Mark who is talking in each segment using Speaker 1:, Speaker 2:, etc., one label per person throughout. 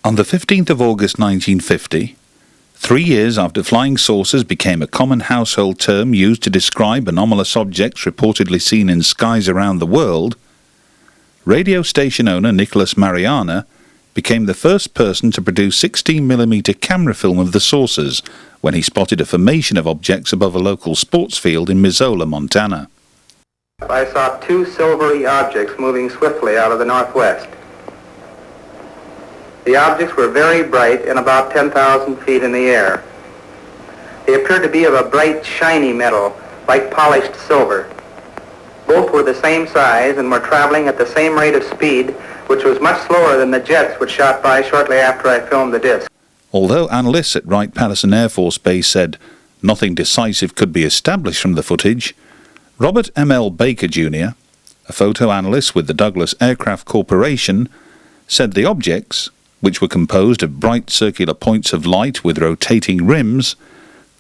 Speaker 1: On the 15th of August 1950, 3 years after flying saucers became a common household term used to describe anomalous objects reportedly seen in skies around the world, radio station owner Nicholas Mariana became the first person to produce 16mm camera film of the saucers when he spotted a formation of objects above a local sports field in Missoula, Montana.
Speaker 2: I saw two silvery objects moving swiftly out of the northwest. The objects were very bright and about 10,000 feet in the air. They appeared to be of a bright, shiny metal, like polished silver. Both were the same size and were traveling at the same rate of speed, which was much slower than the jets which shot by shortly after I filmed the disc.
Speaker 1: Although analysts at Wright-Patterson Air Force Base said nothing decisive could be established from the footage, Robert M.L. Baker Jr., a photo analyst with the Douglas Aircraft Corporation, said the objects, which were composed of bright circular points of light with rotating rims,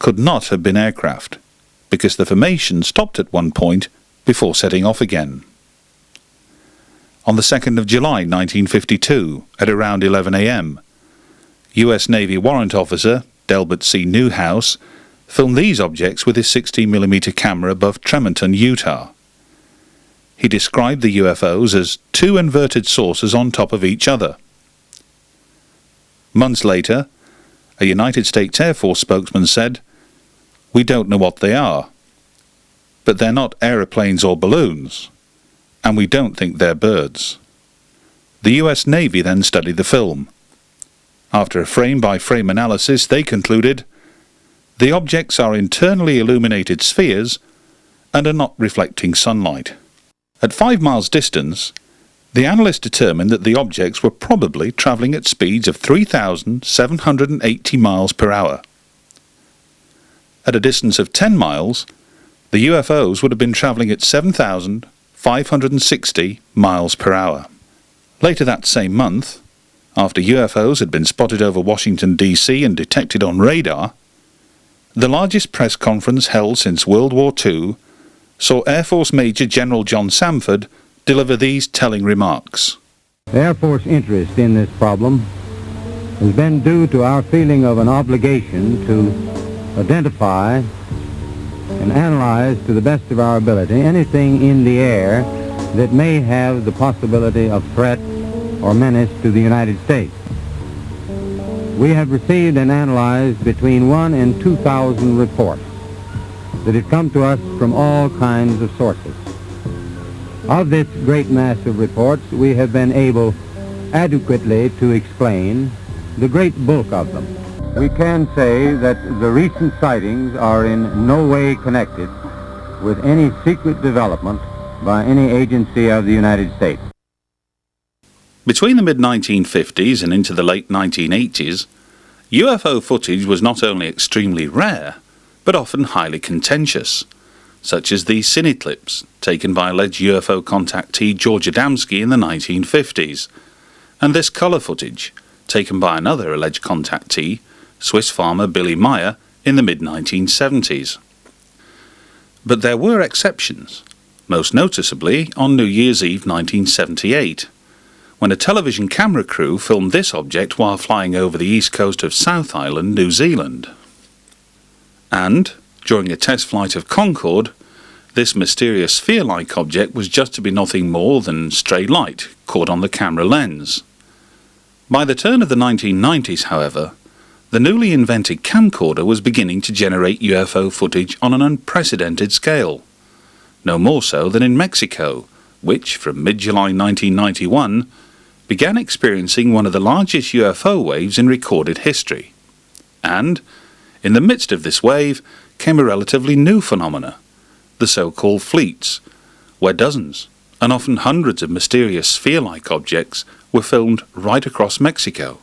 Speaker 1: could not have been aircraft, because the formation stopped at one point before setting off again. On the 2nd of July 1952, at around 11 a.m., U.S. Navy warrant officer Delbert C. Newhouse filmed these objects with his 16mm camera above Tremonton, Utah. He described the UFOs as two inverted saucers on top of each other. Months later, a United States Air Force spokesman said, "We don't know what they are, but they're not aeroplanes or balloons, and we don't think they're birds." The US Navy then studied the film. After a frame-by-frame analysis, they concluded, the objects are internally illuminated spheres and are not reflecting sunlight. At 5 miles distance, the analysts determined that the objects were probably travelling at speeds of 3,780 miles per hour. At a distance of 10 miles, the UFOs would have been travelling at 7,560 miles per hour. Later that same month, after UFOs had been spotted over Washington, D.C. and detected on radar, the largest press conference held since World War II saw Air Force Major General John Samford deliver these telling remarks.
Speaker 3: The Air Force interest in this problem has been due to our feeling of an obligation to identify and analyze to the best of our ability anything in the air that may have the possibility of threat or menace to the United States. We have received and analyzed between 1,000 and 2,000 reports that have come to us from all kinds of sources. Of this great mass of reports, we have been able adequately to explain the great bulk of them. We can say that the recent sightings are in no way connected with any secret development by any agency of the United States.
Speaker 1: Between the mid-1950s and into the late 1980s, UFO footage was not only extremely rare, but often highly contentious, such as the cine clips taken by alleged UFO contactee George Adamski in the 1950s, and this colour footage taken by another alleged contactee, Swiss farmer Billy Meyer, in the mid-1970s. But there were exceptions, most noticeably on New Year's Eve 1978, when a television camera crew filmed this object while flying over the east coast of South Island, New Zealand. And, during a test flight of Concorde, this mysterious sphere-like object was just to be nothing more than stray light caught on the camera lens. By the turn of the 1990s, however, the newly invented camcorder was beginning to generate UFO footage on an unprecedented scale, no more so than in Mexico, which, from mid-July 1991, began experiencing one of the largest UFO waves in recorded history. And, in the midst of this wave, came a relatively new phenomena, the so-called fleets, where dozens, and often hundreds of mysterious sphere-like objects were filmed right across Mexico.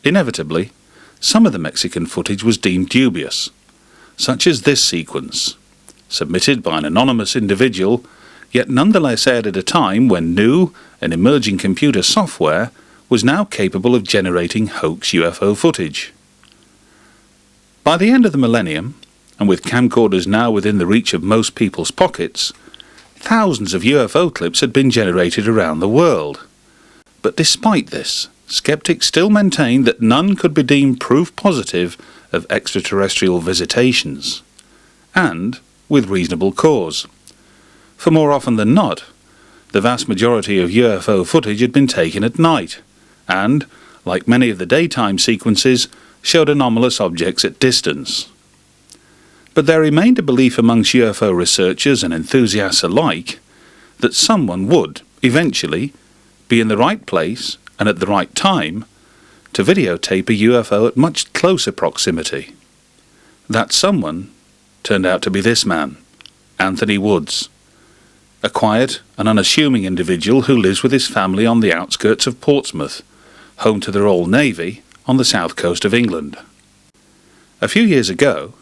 Speaker 1: Inevitably, some of the Mexican footage was deemed dubious, such as this sequence, submitted by an anonymous individual, yet nonetheless aired at a time when new and emerging computer software was now capable of generating hoax UFO footage. By the end of the millennium, and with camcorders now within the reach of most people's pockets, thousands of UFO clips had been generated around the world. But despite this, skeptics still maintained that none could be deemed proof positive of extraterrestrial visitations, and with reasonable cause. For more often than not, the vast majority of UFO footage had been taken at night, and, like many of the daytime sequences, showed anomalous objects at distance. But there remained a belief amongst UFO researchers and enthusiasts alike that someone would, eventually, be in the right place and at the right time to videotape a UFO at much closer proximity. That someone turned out to be this man, Anthony Woods, a quiet and unassuming individual who lives with his family on the outskirts of Portsmouth, home to the Royal Navy on the south coast of England. A few years ago,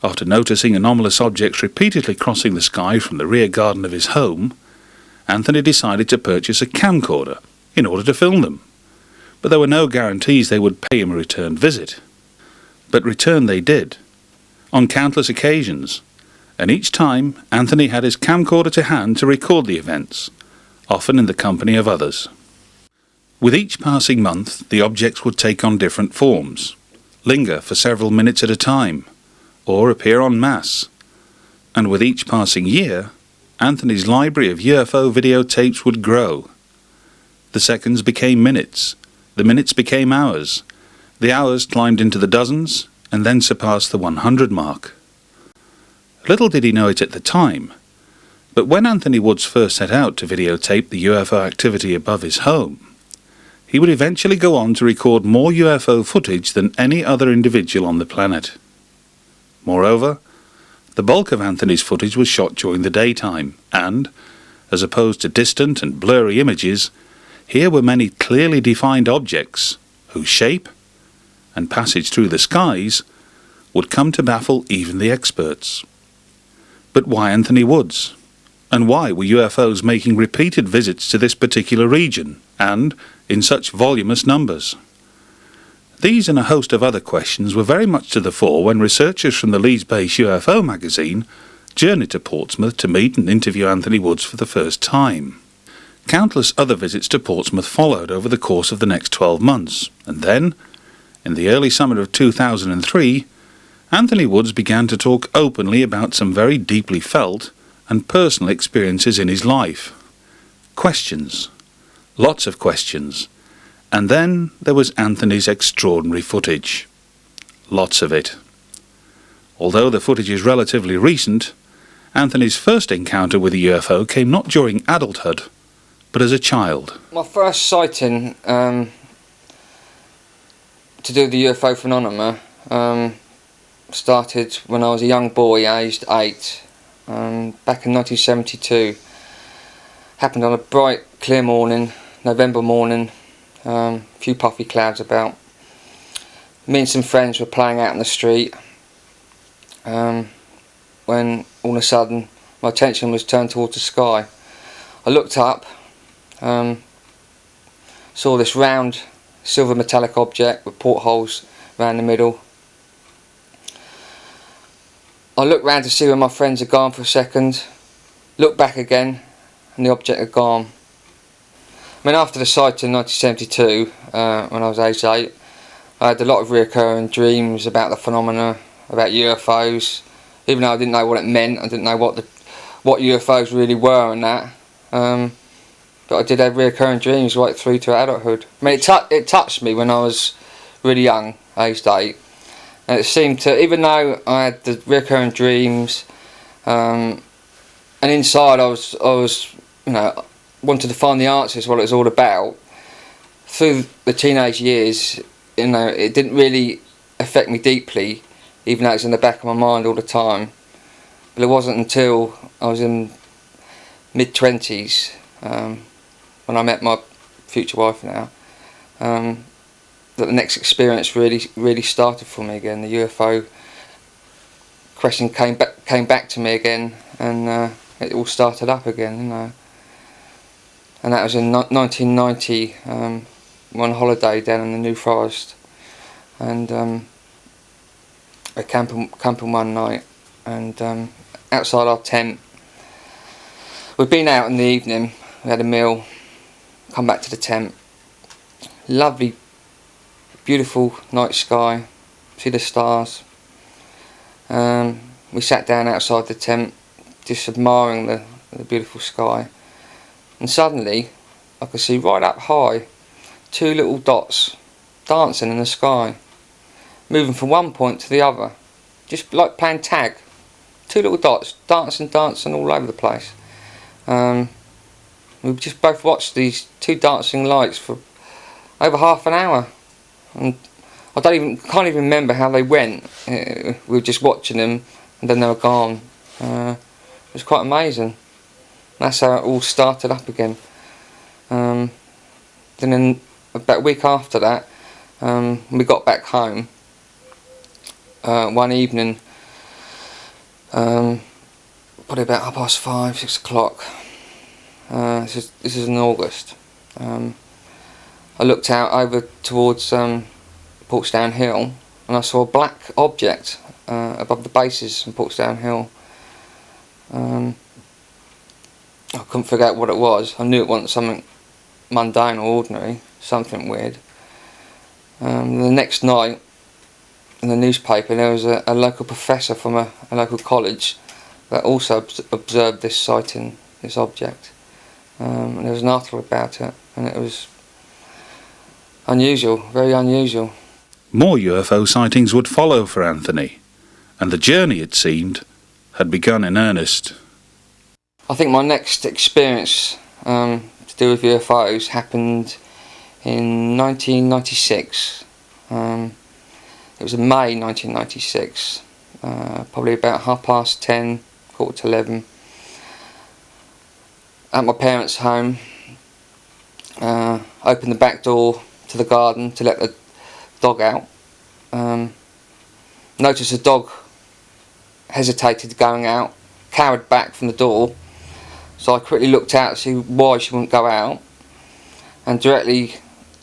Speaker 1: after noticing anomalous objects repeatedly crossing the sky from the rear garden of his home, Anthony decided to purchase a camcorder in order to film them. But there were no guarantees they would pay him a return visit. But return they did, on countless occasions, and each time Anthony had his camcorder to hand to record the events, often in the company of others. With each passing month, the objects would take on different forms, linger for several minutes at a time, or appear en masse. And with each passing year, Anthony's library of UFO videotapes would grow. The seconds became minutes, the minutes became hours, the hours climbed into the dozens, and then surpassed the 100 mark. Little did he know it at the time, but when Anthony Woods first set out to videotape the UFO activity above his home, he would eventually go on to record more UFO footage than any other individual on the planet. Moreover, the bulk of Anthony's footage was shot during the daytime, and, as opposed to distant and blurry images, here were many clearly defined objects whose shape and passage through the skies would come to baffle even the experts. But why Anthony Woods? And why were UFOs making repeated visits to this particular region, and in such voluminous numbers? These and a host of other questions were very much to the fore when researchers from the Leeds-based UFO magazine journeyed to Portsmouth to meet and interview Anthony Woods for the first time. Countless other visits to Portsmouth followed over the course of the next 12 months, and then, in the early summer of 2003, Anthony Woods began to talk openly about some very deeply felt and personal experiences in his life. Questions. Lots of questions. And then there was Anthony's extraordinary footage. Lots of it. Although the footage is relatively recent, Anthony's first encounter with a UFO came not during adulthood, but as a child.
Speaker 4: My first sighting to do the UFO phenomena started when I was a young boy, aged 8, back in 1972. Happened on a bright, clear morning, November morning, a few puffy clouds about. Me and some friends were playing out in the street when all of a sudden my attention was turned towards the sky. I looked up, saw this round silver metallic object with portholes around the middle. I looked round to see where my friends had gone for a second, looked back again, and the object had gone. I mean, after the sighting in 1972, when I was aged 8, I had a lot of recurring dreams about the phenomena, about UFOs. Even though I didn't know what it meant, I didn't know what UFOs really were and that. But I did have recurring dreams right through to adulthood. I mean, it touched me when I was really young, aged 8. And it seemed to, even though I had the recurring dreams, and inside I was, wanted to find the answers, what it was all about. Through the teenage years, it didn't really affect me deeply, even though it's in the back of my mind all the time. But it wasn't until I was in mid-20s, when I met my future wife now, that the next experience really started for me again. The UFO question came back to me again, and it all started up again, And that was in 1990, on holiday down in the New Forest, and we're camping one night, and outside our tent, we'd been out in the evening, we had a meal, come back to the tent, Lovely, beautiful night sky, see the stars. We sat down outside the tent, just admiring the beautiful sky, and suddenly I could see right up high 2 little dots dancing in the sky, moving from one point to the other, just like playing tag. 2 little dots dancing all over the place. We just both watched these 2 dancing lights for over half an hour, and I can't even remember how they went. We were just watching them, and then they were gone. It was quite amazing. That's how it all started up again. Then in about a week after that, we got back home one evening, probably about 5:30, 6 o'clock. This is in August. I looked out over towards Portsdown Hill, and I saw a black object above the bases in Portsdown Hill. I couldn't figure out what it was. I knew it wasn't something mundane or ordinary, something weird. The next night, in the newspaper, there was a local professor from a local college that also observed this sighting, this object. And there was an article about it, and it was unusual, very unusual.
Speaker 1: More UFO sightings would follow for Anthony, and the journey, it seemed, had begun in earnest.
Speaker 4: I think my next experience to do with UFOs happened in 1996. It was in May 1996, probably about 10:30, 11:15, at my parents' home. Opened the back door to the garden to let the dog out. Noticed the dog hesitated going out, cowered back from the door, so I quickly looked out to see why she wouldn't go out, and directly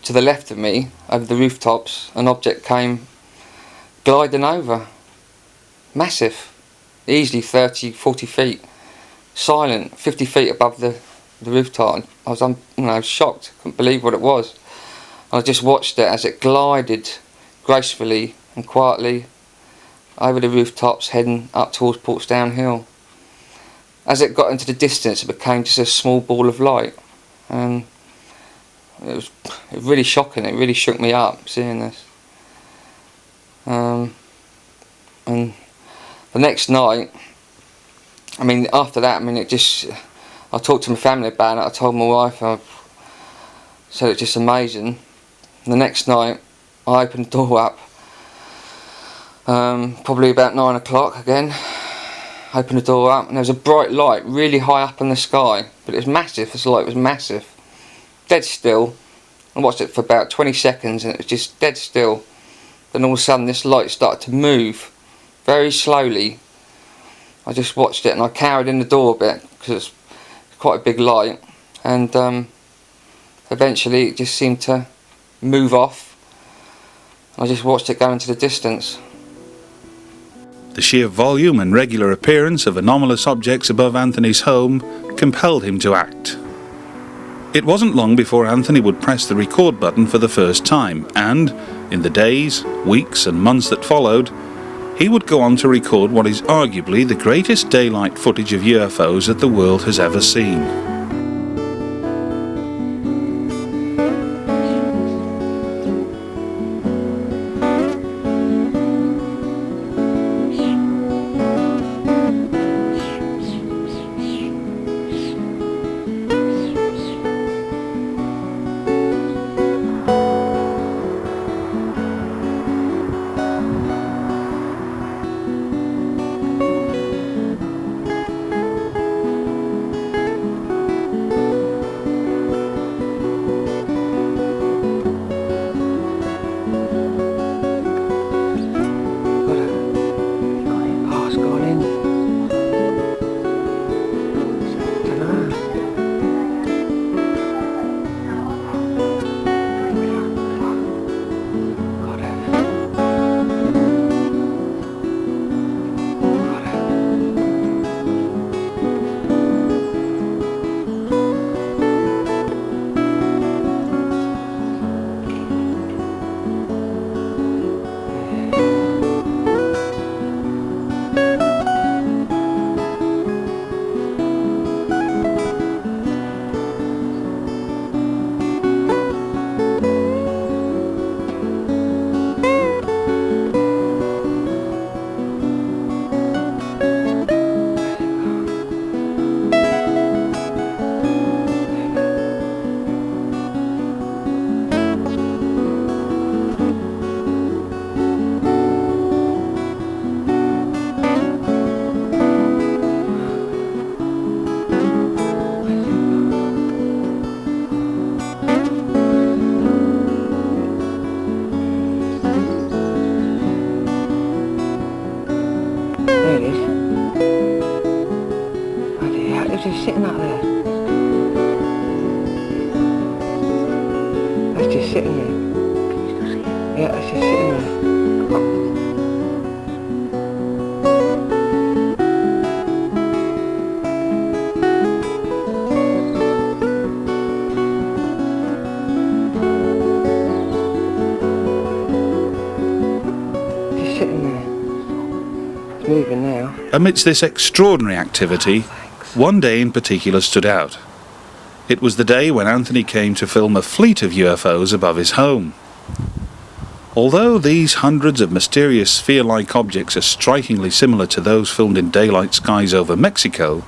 Speaker 4: to the left of me, over the rooftops, an object came gliding over. Massive, easily 30, 40 feet, silent, 50 feet above the rooftop. I was shocked, couldn't believe what it was. I just watched it as it glided gracefully and quietly over the rooftops, heading up towards Portsdown Hill. As it got into the distance, it became just a small ball of light, and it was really shocking. It really shook me up seeing this. And the next night, after that, I talked to my family about it. I told my wife. I said it's just amazing. The next night, I opened the door up, probably about 9 o'clock again. Opened the door up, and there was a bright light really high up in the sky, but it was massive. This light was massive, dead still. I watched it for about 20 seconds, and it was just dead still. Then all of a sudden, this light started to move very slowly. I just watched it, and I cowered in the door a bit because it's quite a big light, and eventually it just seemed to move off. I just watched it go into the distance.
Speaker 1: The sheer volume and regular appearance of anomalous objects above Anthony's home compelled him to act. It wasn't long before Anthony would press the record button for the first time, and, in the days, weeks and months that followed, he would go on to record what is arguably the greatest daylight footage of UFOs that the world has ever seen.
Speaker 4: just sitting up there. That's just sitting there. Yeah, that's just sitting there. Just sitting there. It's moving now.
Speaker 1: Amidst this extraordinary activity, one day in particular stood out. It was the day when Anthony came to film a fleet of UFOs above his home. Although these hundreds of mysterious sphere-like objects are strikingly similar to those filmed in daylight skies over Mexico,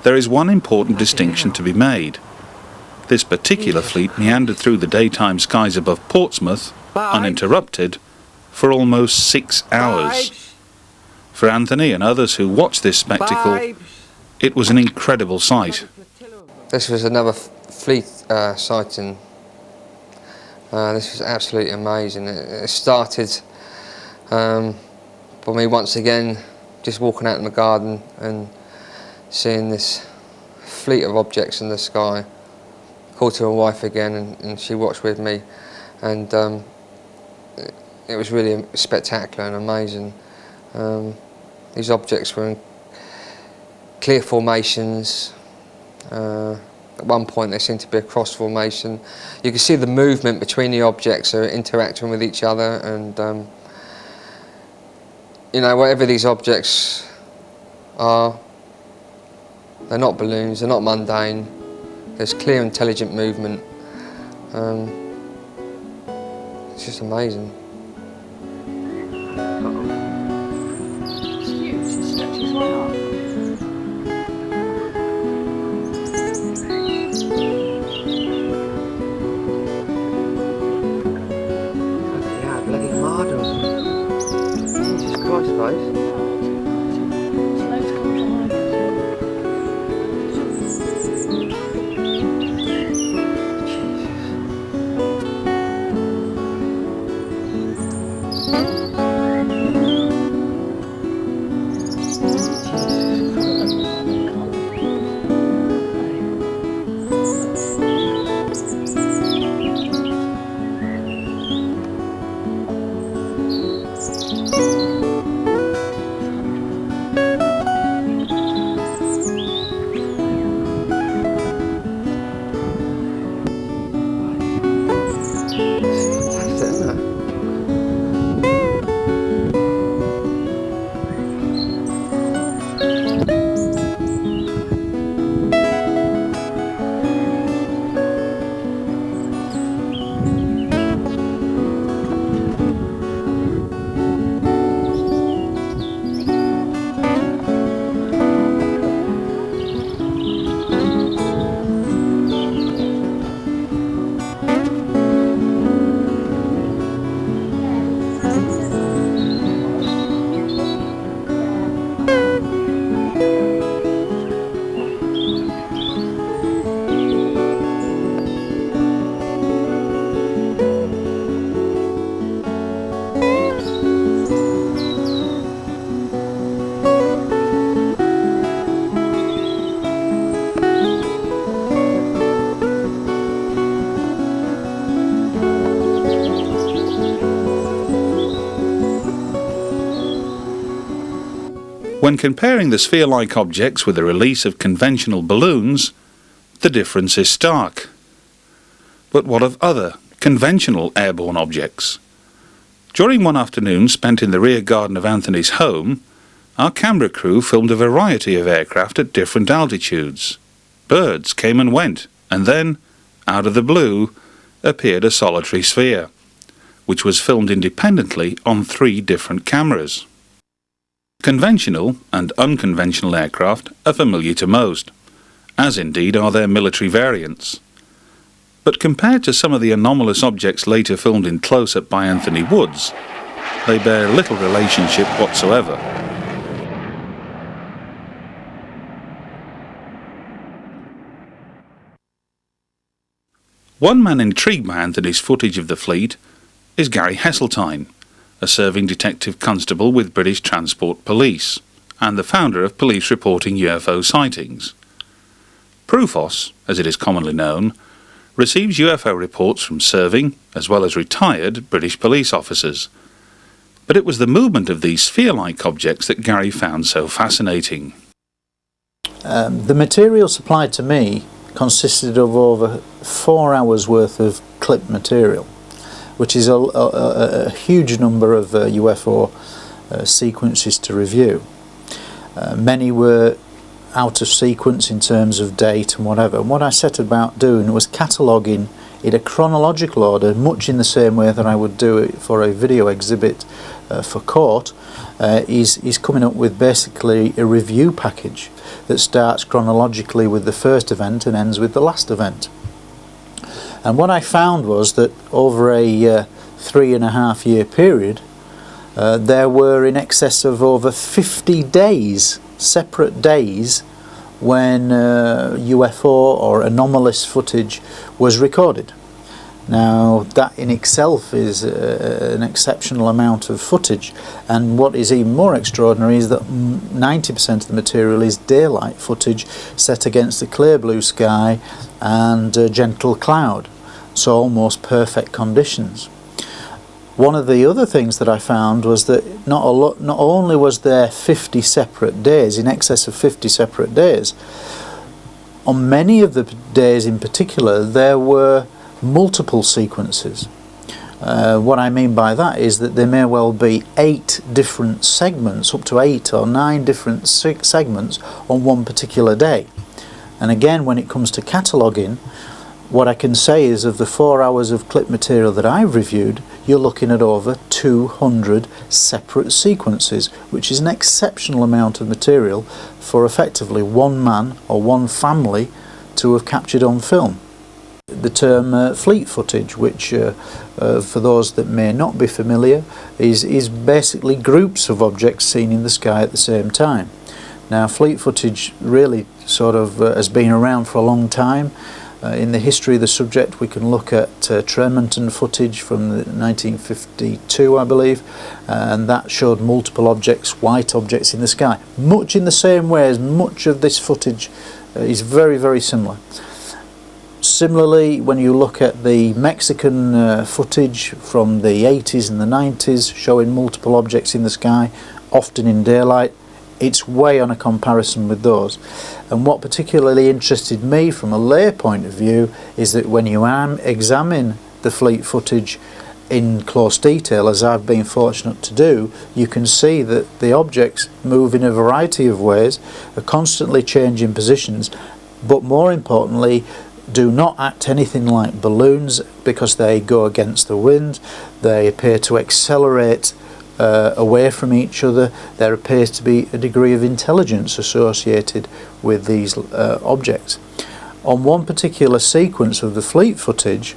Speaker 1: there is one important distinction to be made. This particular fleet meandered through the daytime skies above Portsmouth, uninterrupted, for almost 6 hours. For Anthony and others who watched this spectacle, it was an incredible sight.
Speaker 4: This was another fleet sighting. This was absolutely amazing. It started by me once again just walking out in the garden and seeing this fleet of objects in the sky. Called to my wife again and she watched with me, and it was really spectacular and amazing. These objects were in clear formations. At one point they seemed to be a cross formation. You can see the movement between the objects are interacting with each other, and you know, whatever these objects are, they're not balloons, they're not mundane. There's clear intelligent movement. It's just amazing.
Speaker 5: It's huge, it stretches right up.
Speaker 4: Jesus Christ, guys.
Speaker 1: When comparing the sphere-like objects with the release of conventional balloons, the difference is stark. But what of other, conventional airborne objects? During one afternoon spent in the rear garden of Anthony's home, our camera crew filmed a variety of aircraft at different altitudes. Birds came and went, and then, out of the blue, appeared a solitary sphere, which was filmed independently on 3 different cameras. Conventional and unconventional aircraft are familiar to most, as indeed are their military variants. But compared to some of the anomalous objects later filmed in close-up by Anthony Woods, they bear little relationship whatsoever. One man intrigued by Anthony's footage of the fleet is Gary Heseltine, a serving detective constable with British Transport Police, and the founder of Police Reporting UFO Sightings. Prufos, as it is commonly known, receives UFO reports from serving, as well as retired, British police officers. But it was the movement of these sphere-like objects that Gary found so fascinating.
Speaker 6: The material supplied to me consisted of over 4 hours worth of clip material, which is a huge number of UFO sequences to review. Many were out of sequence in terms of date and whatever, and what I set about doing was cataloguing in a chronological order, much in the same way that I would do it for a video exhibit for court. Is coming up with basically a review package that starts chronologically with the first event and ends with the last event. And what I found was that over a 3.5 year period, there were in excess of over 50 days, separate days, when UFO or anomalous footage was recorded. Now that in itself is an exceptional amount of footage, and what is even more extraordinary is that 90% of the material is daylight footage set against a clear blue sky and gentle cloud, so almost perfect conditions. One of the other things that I found was that not only was there 50 separate days, in excess of 50 separate days, on many of the days in particular there were multiple sequences. What I mean by that is that there may well be 8 different segments, up to 8 or 9 different segments on one particular day. And again, when it comes to cataloguing, what I can say is of the 4 hours of clip material that I've reviewed, you're looking at over 200 separate sequences, which is an exceptional amount of material for effectively one man or one family to have captured on film. The term fleet footage, which for those that may not be familiar, is basically groups of objects seen in the sky at the same time. Now fleet footage really sort of has been around for a long time. In the history of the subject we can look at Tremonton footage from 1952 I believe, and that showed multiple objects, white objects in the sky, much in the same way as much of this footage is very, very similar. Similarly, when you look at the Mexican footage from the 80s and the 90s showing multiple objects in the sky, often in daylight, it's way on a comparison with those. And what particularly interested me from a lay point of view is that when you examine the fleet footage in close detail, as I've been fortunate to do, you can see that the objects move in a variety of ways, are constantly changing positions, but more importantly do not act anything like balloons because they go against the wind. They appear to accelerate away from each other. There appears to be a degree of intelligence associated with these objects. On one particular sequence of the fleet footage,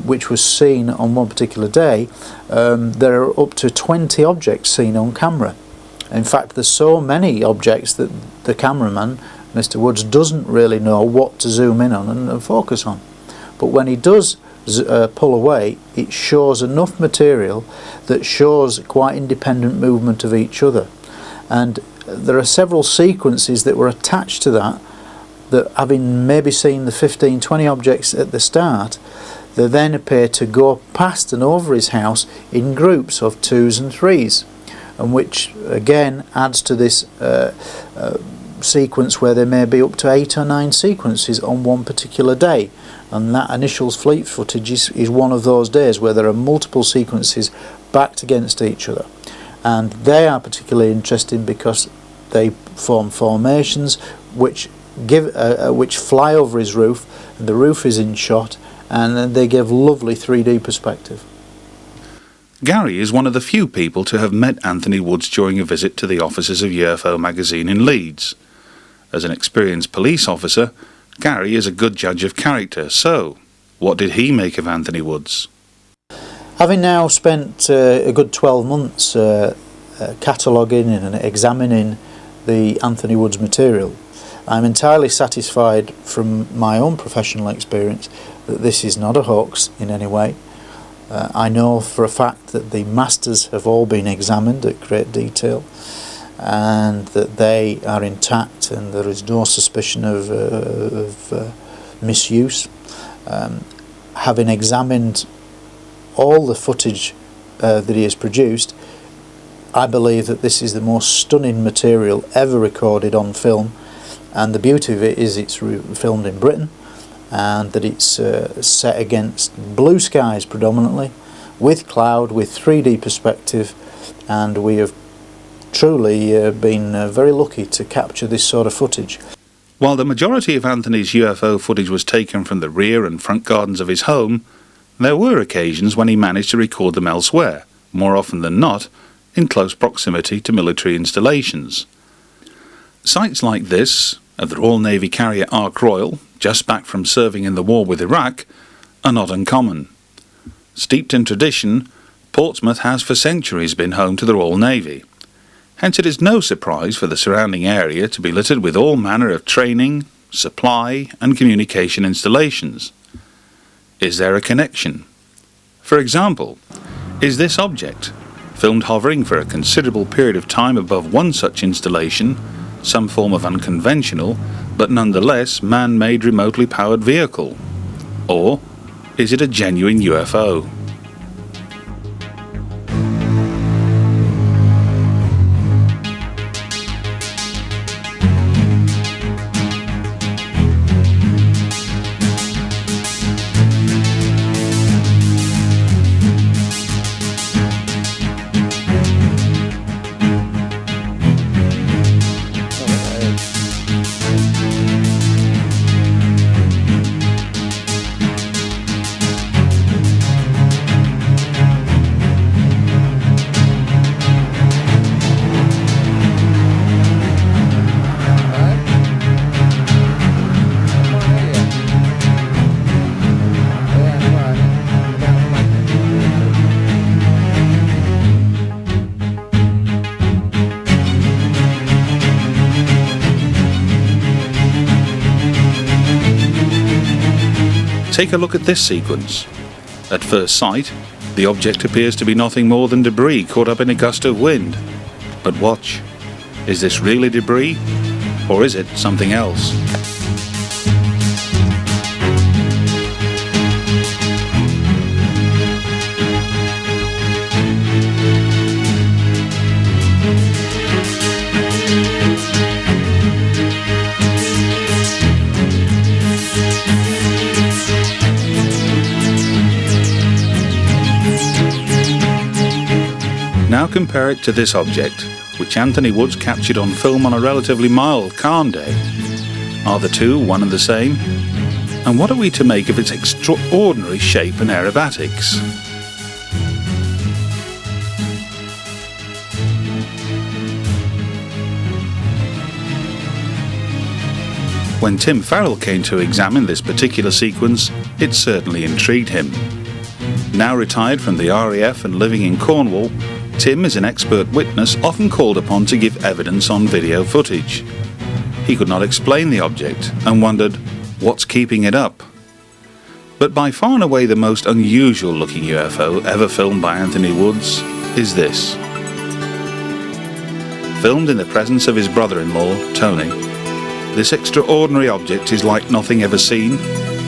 Speaker 6: which was seen on one particular day, there are up to 20 objects seen on camera. In fact, there's so many objects that the cameraman, Mr. Woods, doesn't really know what to zoom in on and focus on. But when he does pull away, it shows enough material that shows quite independent movement of each other. And there are several sequences that were attached to that, having maybe seen the 15-20 objects at the start, they then appear to go past and over his house in groups of 2s and 3s, and which again adds to this sequence where there may be up to 8 or 9 sequences on one particular day. And that initial fleet footage is one of those days where there are multiple sequences backed against each other, and they are particularly interesting because they form formations which fly over his roof, and the roof is in shot, and they give lovely 3D perspective.
Speaker 1: Gary is one of the few people to have met Anthony Woods during a visit to the offices of UFO magazine in Leeds. As an experienced police officer, Gary is a good judge of character, so what did he make of Anthony Woods?
Speaker 6: Having now spent a good 12 months cataloguing and examining the Anthony Woods material, I'm entirely satisfied from my own professional experience that this is not a hoax in any way. I know for a fact that the masters have all been examined at great detail, and that they are intact and there is no suspicion of misuse. Having examined all the footage that he has produced, I believe that this is the most stunning material ever recorded on film, and the beauty of it is it's filmed in Britain, and that it's set against blue skies predominantly, with cloud, with 3D perspective, and we have truly been very lucky to capture this sort of footage.
Speaker 1: While the majority of Anthony's UFO footage was taken from the rear and front gardens of his home, there were occasions when he managed to record them elsewhere, more often than not in close proximity to military installations. Sites like this, of the Royal Navy carrier Ark Royal, just back from serving in the war with Iraq, are not uncommon. Steeped in tradition, Portsmouth has for centuries been home to the Royal Navy. Hence it is no surprise for the surrounding area to be littered with all manner of training, supply and communication installations. Is there a connection? For example, is this object, filmed hovering for a considerable period of time above one such installation, some form of unconventional but nonetheless man-made remotely powered vehicle? Or is it a genuine UFO? Take a look at this sequence. At first sight, the object appears to be nothing more than debris caught up in a gust of wind. But watch. Is this really debris? Or is it something else? Now compare it to this object, which Anthony Woods captured on film on a relatively mild, calm day. Are the two one and the same? And what are we to make of its extraordinary shape and aerobatics? When Tim Farrell came to examine this particular sequence, it certainly intrigued him. Now retired from the RAF and living in Cornwall, Tim is an expert witness often called upon to give evidence on video footage. He could not explain the object and wondered, what's keeping it up? But by far and away the most unusual looking UFO ever filmed by Anthony Woods is this. Filmed in the presence of his brother-in-law, Tony, this extraordinary object is like nothing ever seen,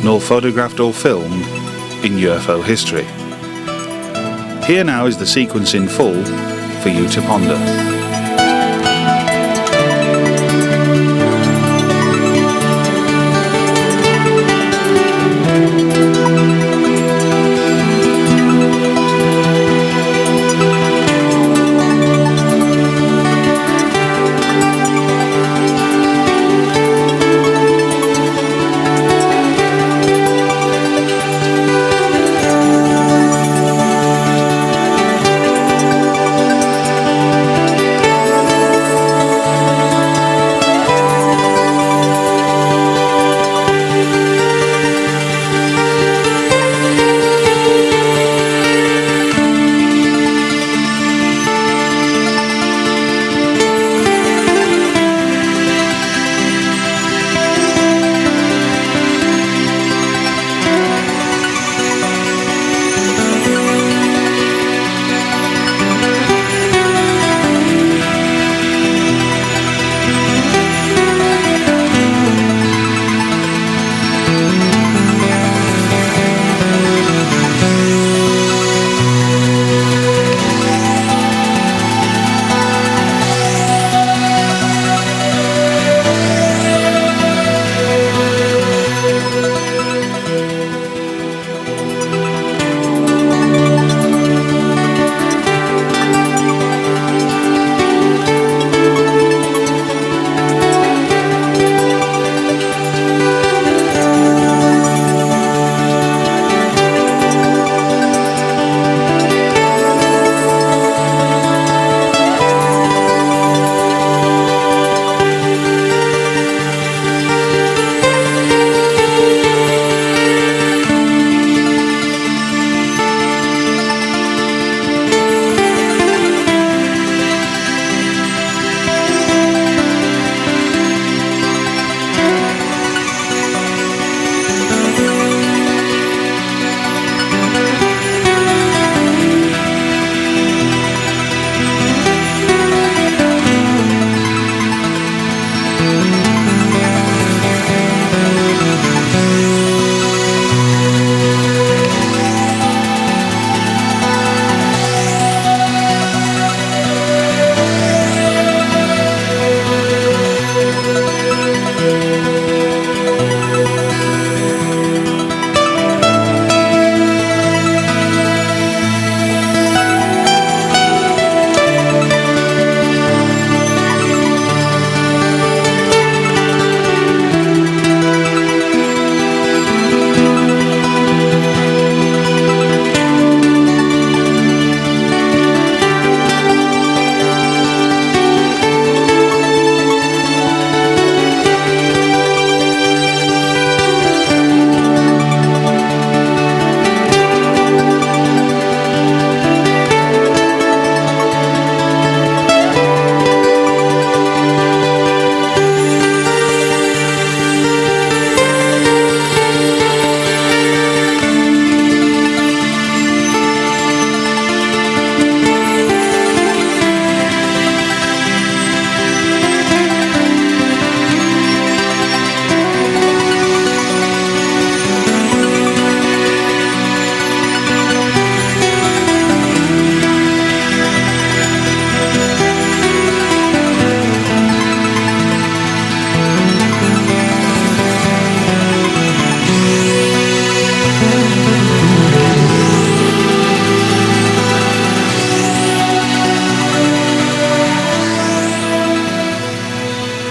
Speaker 1: nor photographed or filmed in UFO history. Here now is the sequence in full for you to ponder.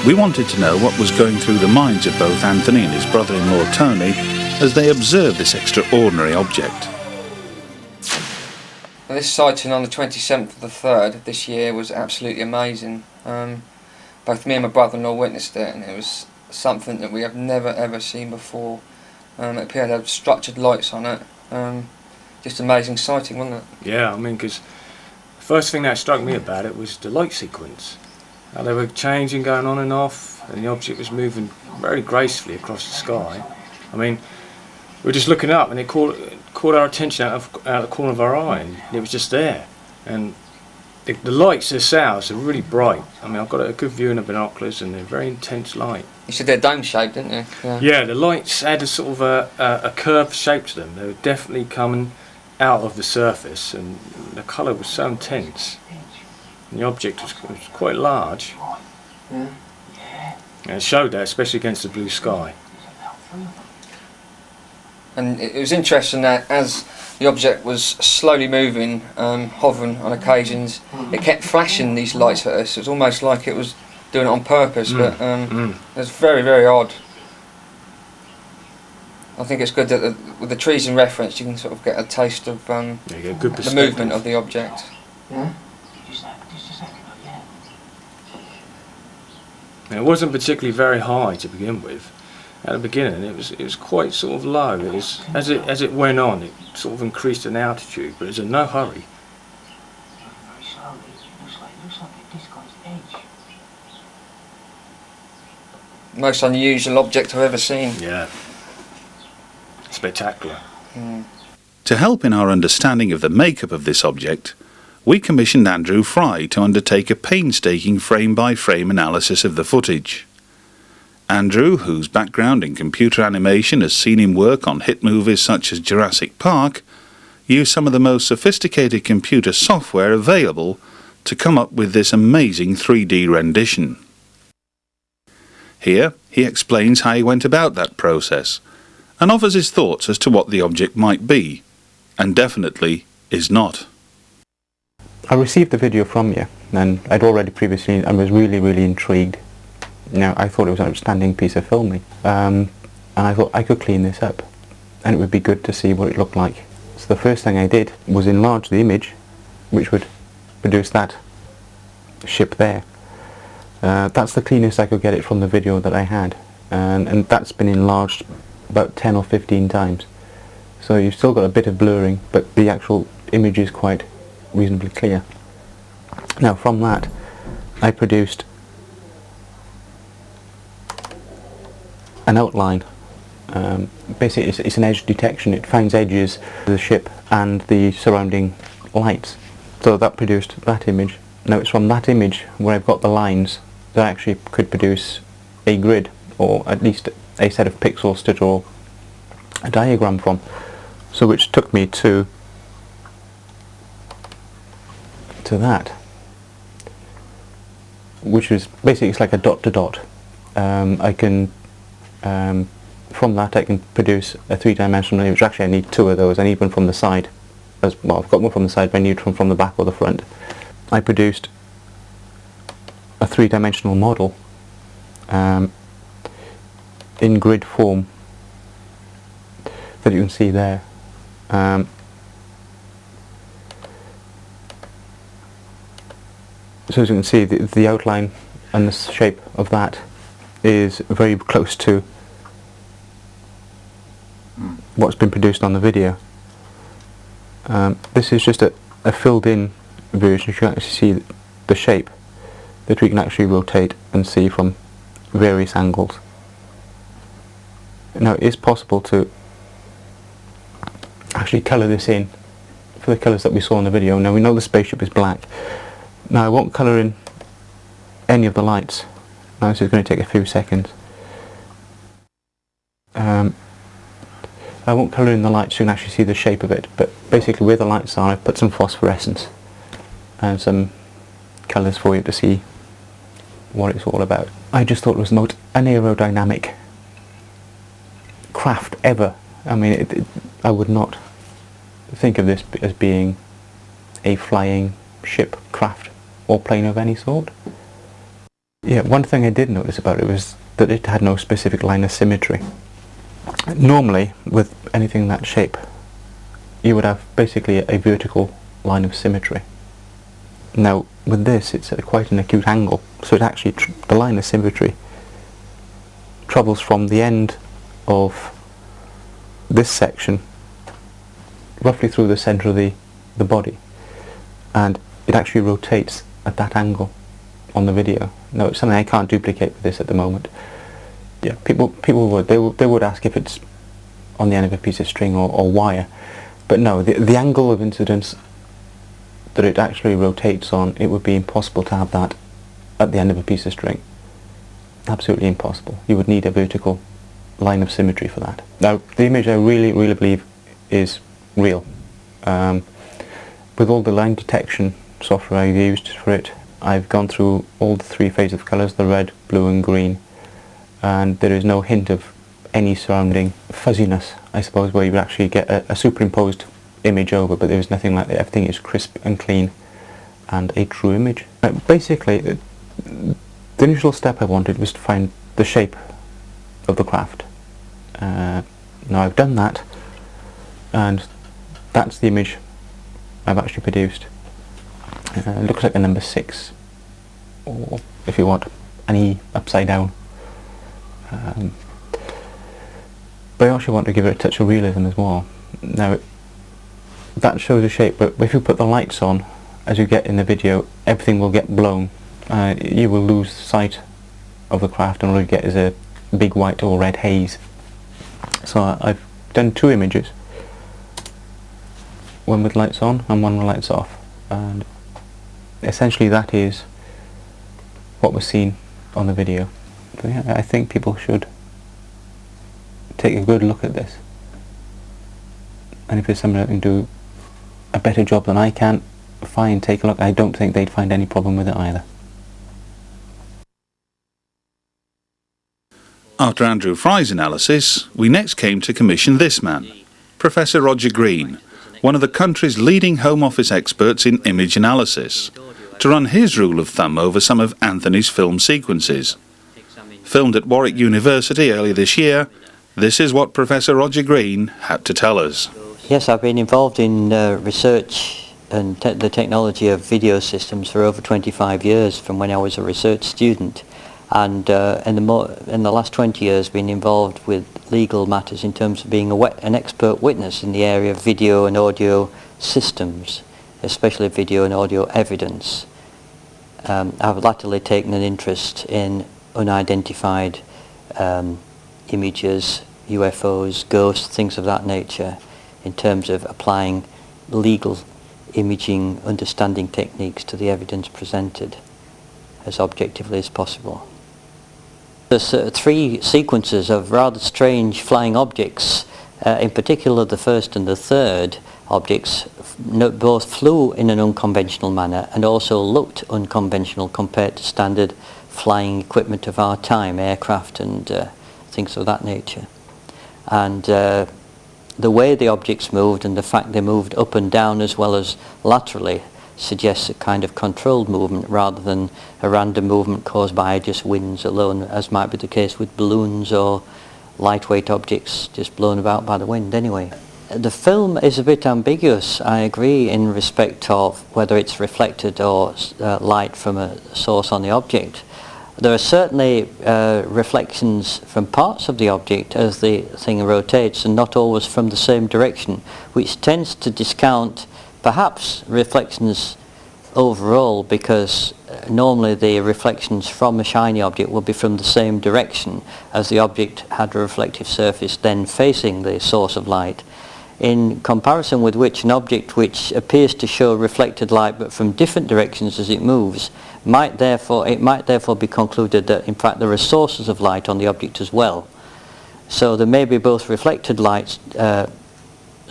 Speaker 1: We wanted to know what was going through the minds of both Anthony and his brother-in-law Tony as they observed this extraordinary object.
Speaker 4: This sighting on the 27th of the 3rd this year was absolutely amazing. Both me and my brother-in-law witnessed it, and it was something that we have never ever seen before. It appeared to have structured lights on it. Just amazing sighting, wasn't it?
Speaker 7: Yeah, I mean, because the first thing that struck me about it was the light sequence. How they were changing, going on and off, and the object was moving very gracefully across the sky. I mean, we were just looking up, and it caught our attention out of the corner of our eye, and it was just there. And the lights themselves are really bright. I mean, I've got a good view in the binoculars, and they're very intense light.
Speaker 4: You said they're dome shaped, didn't you?
Speaker 7: Yeah, the lights had a sort of a curved shape to them. They were definitely coming out of the surface, and the colour was so intense. And the object was quite large.
Speaker 4: Yeah.
Speaker 7: And it showed that, especially against the blue sky.
Speaker 4: And it was interesting that as the object was slowly moving, hovering on occasions, it kept flashing these lights at us. It was almost like it was doing it on purpose, but it was very, very odd. I think it's good that with the trees in reference you can sort of get a taste of the movement of the object.
Speaker 7: And it wasn't particularly very high to begin with. At the beginning, it was quite sort of low. It was, as it went on, it sort of increased in altitude, but it was in no hurry.
Speaker 8: Very slowly, looks like this guy's edge.
Speaker 4: Most unusual object I've ever seen.
Speaker 7: Yeah, spectacular.
Speaker 1: To help in our understanding of the makeup of this object, we commissioned Andrew Fry to undertake a painstaking frame-by-frame analysis of the footage. Andrew, whose background in computer animation has seen him work on hit movies such as Jurassic Park, used some of the most sophisticated computer software available to come up with this amazing 3D rendition. Here, he explains how he went about that process, and offers his thoughts as to what the object might be, and definitely is not.
Speaker 9: I received the video from you, and I'd already previously, and was really intrigued. Now, I thought it was an outstanding piece of filming, and I thought I could clean this up, and it would be good to see what it looked like. So the first thing I did was enlarge the image, which would produce that ship there. That's the cleanest I could get it from the video that I had, and that's been enlarged about 10 or 15 times. So you've still got a bit of blurring, but the actual image is quite reasonably clear. Now from that I produced an outline. Basically it's an edge detection. It finds edges of the ship and the surrounding lights. So that produced that image. Now it's from that image where I've got the lines that I actually could produce a grid, or at least a set of pixels to draw a diagram from. So which took me to that, which is basically, it's like a dot to dot. I can from that I can produce a three-dimensional image. Actually I need two of those. I need one from the side as well. I've got one from the side, but I need one from the back or the front. I produced a three-dimensional model in grid form that you can see there. So as you can see, the outline and the shape of that is very close to what's been produced on the video. This is just a filled in version. You can actually see the shape that we can actually rotate and see from various angles. Now it is possible to actually colour this in for the colours that we saw in the video. Now we know the spaceship is black. Now I won't colour in any of the lights. Now this is going to take a few seconds. I won't colour in the lights so you can actually see the shape of it, but basically where the lights are I've put some phosphorescence and some colours for you to see what it's all about. I just thought it was the most unaerodynamic craft ever. I mean, I would not think of this as being a flying ship, craft or plane of any sort. Yeah, one thing I did notice about it was that it had no specific line of symmetry. Normally, with anything that shape, you would have basically a vertical line of symmetry. Now, with this, it's at quite an acute angle, so it actually, the line of symmetry travels from the end of this section roughly through the centre of the body, and it actually rotates at that angle on the video. Now, it's something I can't duplicate with this at the moment. Yeah, people would ask if it's on the end of a piece of string or wire, but no, the angle of incidence that it actually rotates on, it would be impossible to have that at the end of a piece of string. Absolutely impossible. You would need a vertical line of symmetry for that. Now, the image I really believe is real. With all the line detection software I've used for it, I've gone through all the three phases of colours, the red, blue and green, and there is no hint of any surrounding fuzziness, I suppose, where you would actually get a superimposed image over, but there is nothing like that. Everything is crisp and clean and a true image. Basically, the initial step I wanted was to find the shape of the craft. Now I've done that, and that's the image I've actually produced. It looks like a number 6, or if you want, an E upside down. But I also want to give it a touch of realism as well. Now, that shows a shape, but if you put the lights on, as you get in the video, everything will get blown. You will lose sight of the craft, and all you get is a big white or red haze. So I've done 2 images, one with lights on and one with lights off, and essentially that is what was seen on the video. So yeah, I think people should take a good look at this, and if there's someone that can do a better job than I can, fine, take a look. I don't think they'd find any problem with it either.
Speaker 1: After Andrew Fry's analysis, we next came to commission this man, Professor Roger Green, one of the country's leading Home Office experts in image analysis, to run his rule of thumb over some of Anthony's film sequences. Filmed at Warwick University earlier this year, this is what Professor Roger Green had to tell us.
Speaker 10: Yes, I've been involved in research and the technology of video systems for over 25 years, from when I was a research student, and in the last 20 years been involved with legal matters in terms of being an expert witness in the area of video and audio systems, especially video and audio evidence. I've latterly taken an interest in unidentified images, UFOs, ghosts, things of that nature, in terms of applying legal imaging understanding techniques to the evidence presented as objectively as possible. There's 3 sequences of rather strange flying objects, in particular the first and the third objects both flew in an unconventional manner and also looked unconventional compared to standard flying equipment of our time, aircraft and things of that nature. And the way the objects moved and the fact they moved up and down as well as laterally suggests a kind of controlled movement rather than a random movement caused by just winds alone, as might be the case with balloons or lightweight objects just blown about by the wind anyway. The film is a bit ambiguous, I agree, in respect of whether it's reflected or light from a source on the object. There are certainly reflections from parts of the object as the thing rotates, and not always from the same direction, which tends to discount perhaps reflections overall, because normally the reflections from a shiny object will be from the same direction as the object had a reflective surface then facing the source of light. In comparison with which an object which appears to show reflected light but from different directions as it moves might therefore be concluded that in fact there are sources of light on the object as well. So there may be both reflected light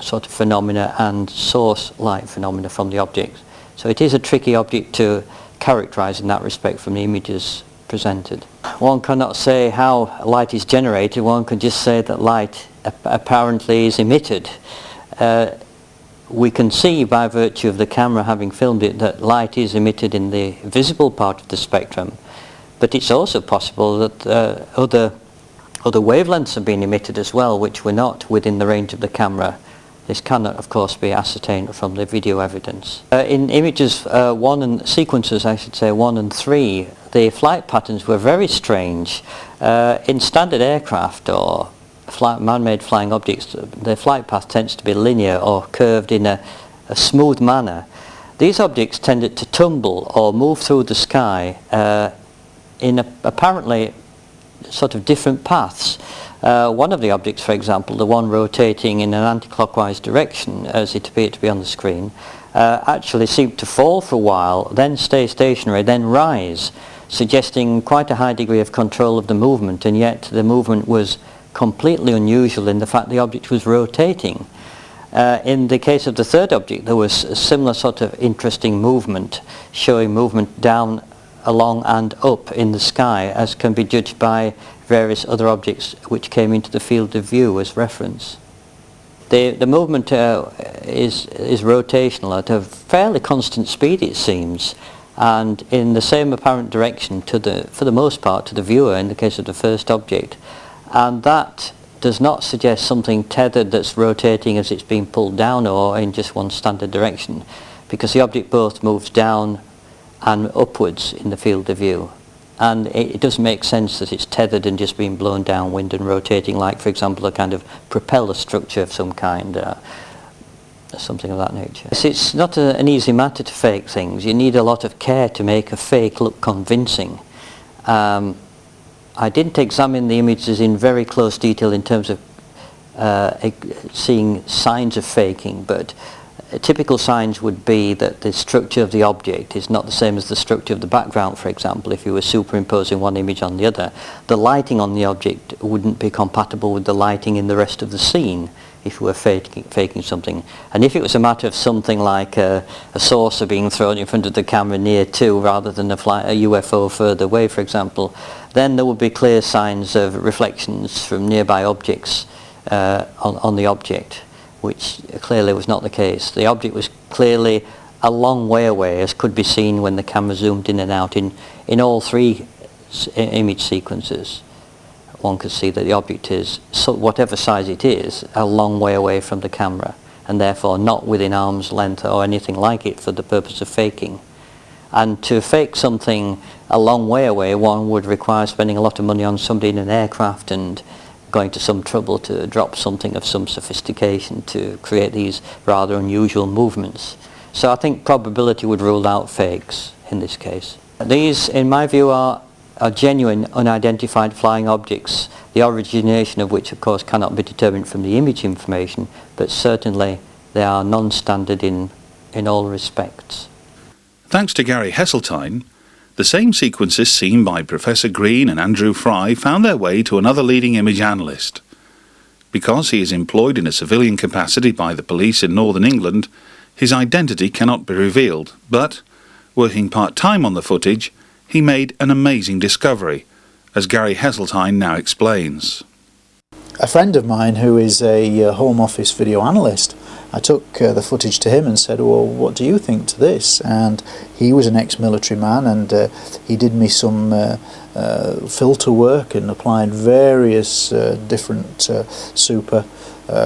Speaker 10: sort of phenomena and source light phenomena from the object. So it is a tricky object to characterize in that respect from the images presented. One cannot say how light is generated, one can just say that light apparently is emitted. We can see by virtue of the camera having filmed it that light is emitted in the visible part of the spectrum, but it's also possible that other wavelengths have been emitted as well, which were not within the range of the camera. This cannot, of course, be ascertained from the video evidence. In images sequences, I should say, 1 and 3, the flight patterns were very strange. In standard aircraft or man-made flying objects, the flight path tends to be linear or curved in a smooth manner. These objects tended to tumble or move through the sky in apparently sort of different paths. One of the objects, for example, the one rotating in an anti-clockwise direction, as it appeared to be on the screen, actually seemed to fall for a while, then stay stationary, then rise, suggesting quite a high degree of control of the movement, and yet the movement was completely unusual in the fact the object was rotating. In the case of the third object, there was a similar sort of interesting movement, showing movement down, along and up in the sky, as can be judged by various other objects which came into the field of view as reference. The movement is rotational at a fairly constant speed, it seems, and in the same apparent direction for the most part to the viewer in the case of the first object, and that does not suggest something tethered that's rotating as it's being pulled down or in just one standard direction, because the object both moves down and upwards in the field of view. And it doesn't make sense that it's tethered and just being blown downwind and rotating like, for example, a kind of propeller structure of some kind, something of that nature. It's not an easy matter to fake things. You need a lot of care to make a fake look convincing. I didn't examine the images in very close detail in terms of seeing signs of faking, but typical signs would be that the structure of the object is not the same as the structure of the background, for example, if you were superimposing one image on the other. The lighting on the object wouldn't be compatible with the lighting in the rest of the scene if you were faking something. And if it was a matter of something like a saucer being thrown in front of the camera near to rather than a UFO further away, for example, then there would be clear signs of reflections from nearby objects on the object, which clearly was not the case. The object was clearly a long way away, as could be seen when the camera zoomed in and out in all three image sequences. One could see that the object is, whatever size it is, a long way away from the camera, and therefore not within arm's length or anything like it for the purpose of faking. And to fake something a long way away, one would require spending a lot of money on somebody in an aircraft and going to some trouble to drop something of some sophistication to create these rather unusual movements. So I think probability would rule out fakes in this case. These, in my view, are genuine unidentified flying objects, the origination of which of course cannot be determined from the image information, but certainly they are non-standard in all respects.
Speaker 1: Thanks to Gary Heseltine, the same sequences seen by Professor Green and Andrew Fry found their way to another leading image analyst. Because he is employed in a civilian capacity by the police in Northern England, his identity cannot be revealed, but, working part-time on the footage, he made an amazing discovery, as Gary Heseltine now explains.
Speaker 6: A friend of mine who is a Home Office video analyst, I took the footage to him and said, well, what do you think to this? And he was an ex-military man, and he did me some filter work and applied various different super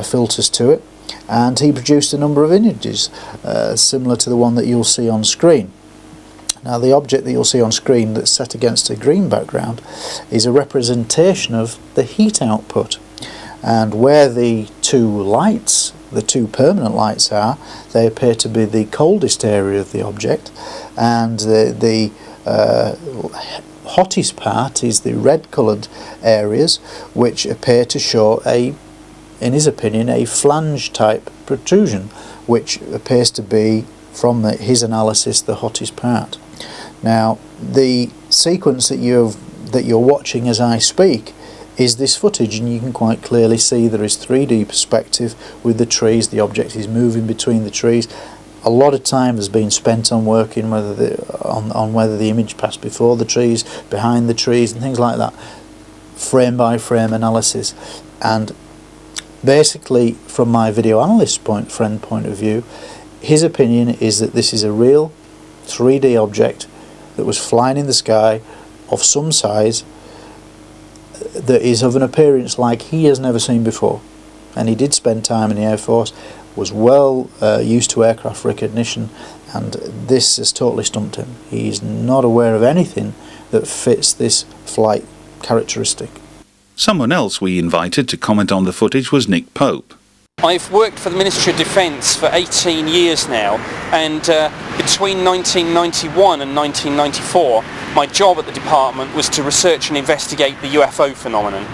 Speaker 6: filters to it, and he produced a number of images similar to the one that you'll see on screen. Now, the object that you'll see on screen that's set against a green background is a representation of the heat output, and where the two lights, the two permanent lights are, they appear to be the coldest area of the object, and the hottest part is the red coloured areas, which appear to show in his opinion, a flange type protrusion, which appears to be, from his analysis, the hottest part. Now, the sequence that you're watching as I speak is this footage, and you can quite clearly see there is 3D perspective with the trees. The object is moving between the trees. A lot of time has been spent on working whether the image passed before the trees, behind the trees, and things like that. Frame by frame analysis. And basically, from my video analyst friend point of view, his opinion is that this is a real 3D object that was flying in the sky of some size that is of an appearance like he has never seen before. And he did spend time in the Air Force, was well used to aircraft recognition, and this has totally stumped him. He's not aware of anything that fits this flight characteristic.
Speaker 1: Someone else we invited to comment on the footage was Nick Pope.
Speaker 11: I've worked for the Ministry of Defence for 18 years now, and between 1991 and 1994 my job at the department was to research and investigate the UFO phenomenon.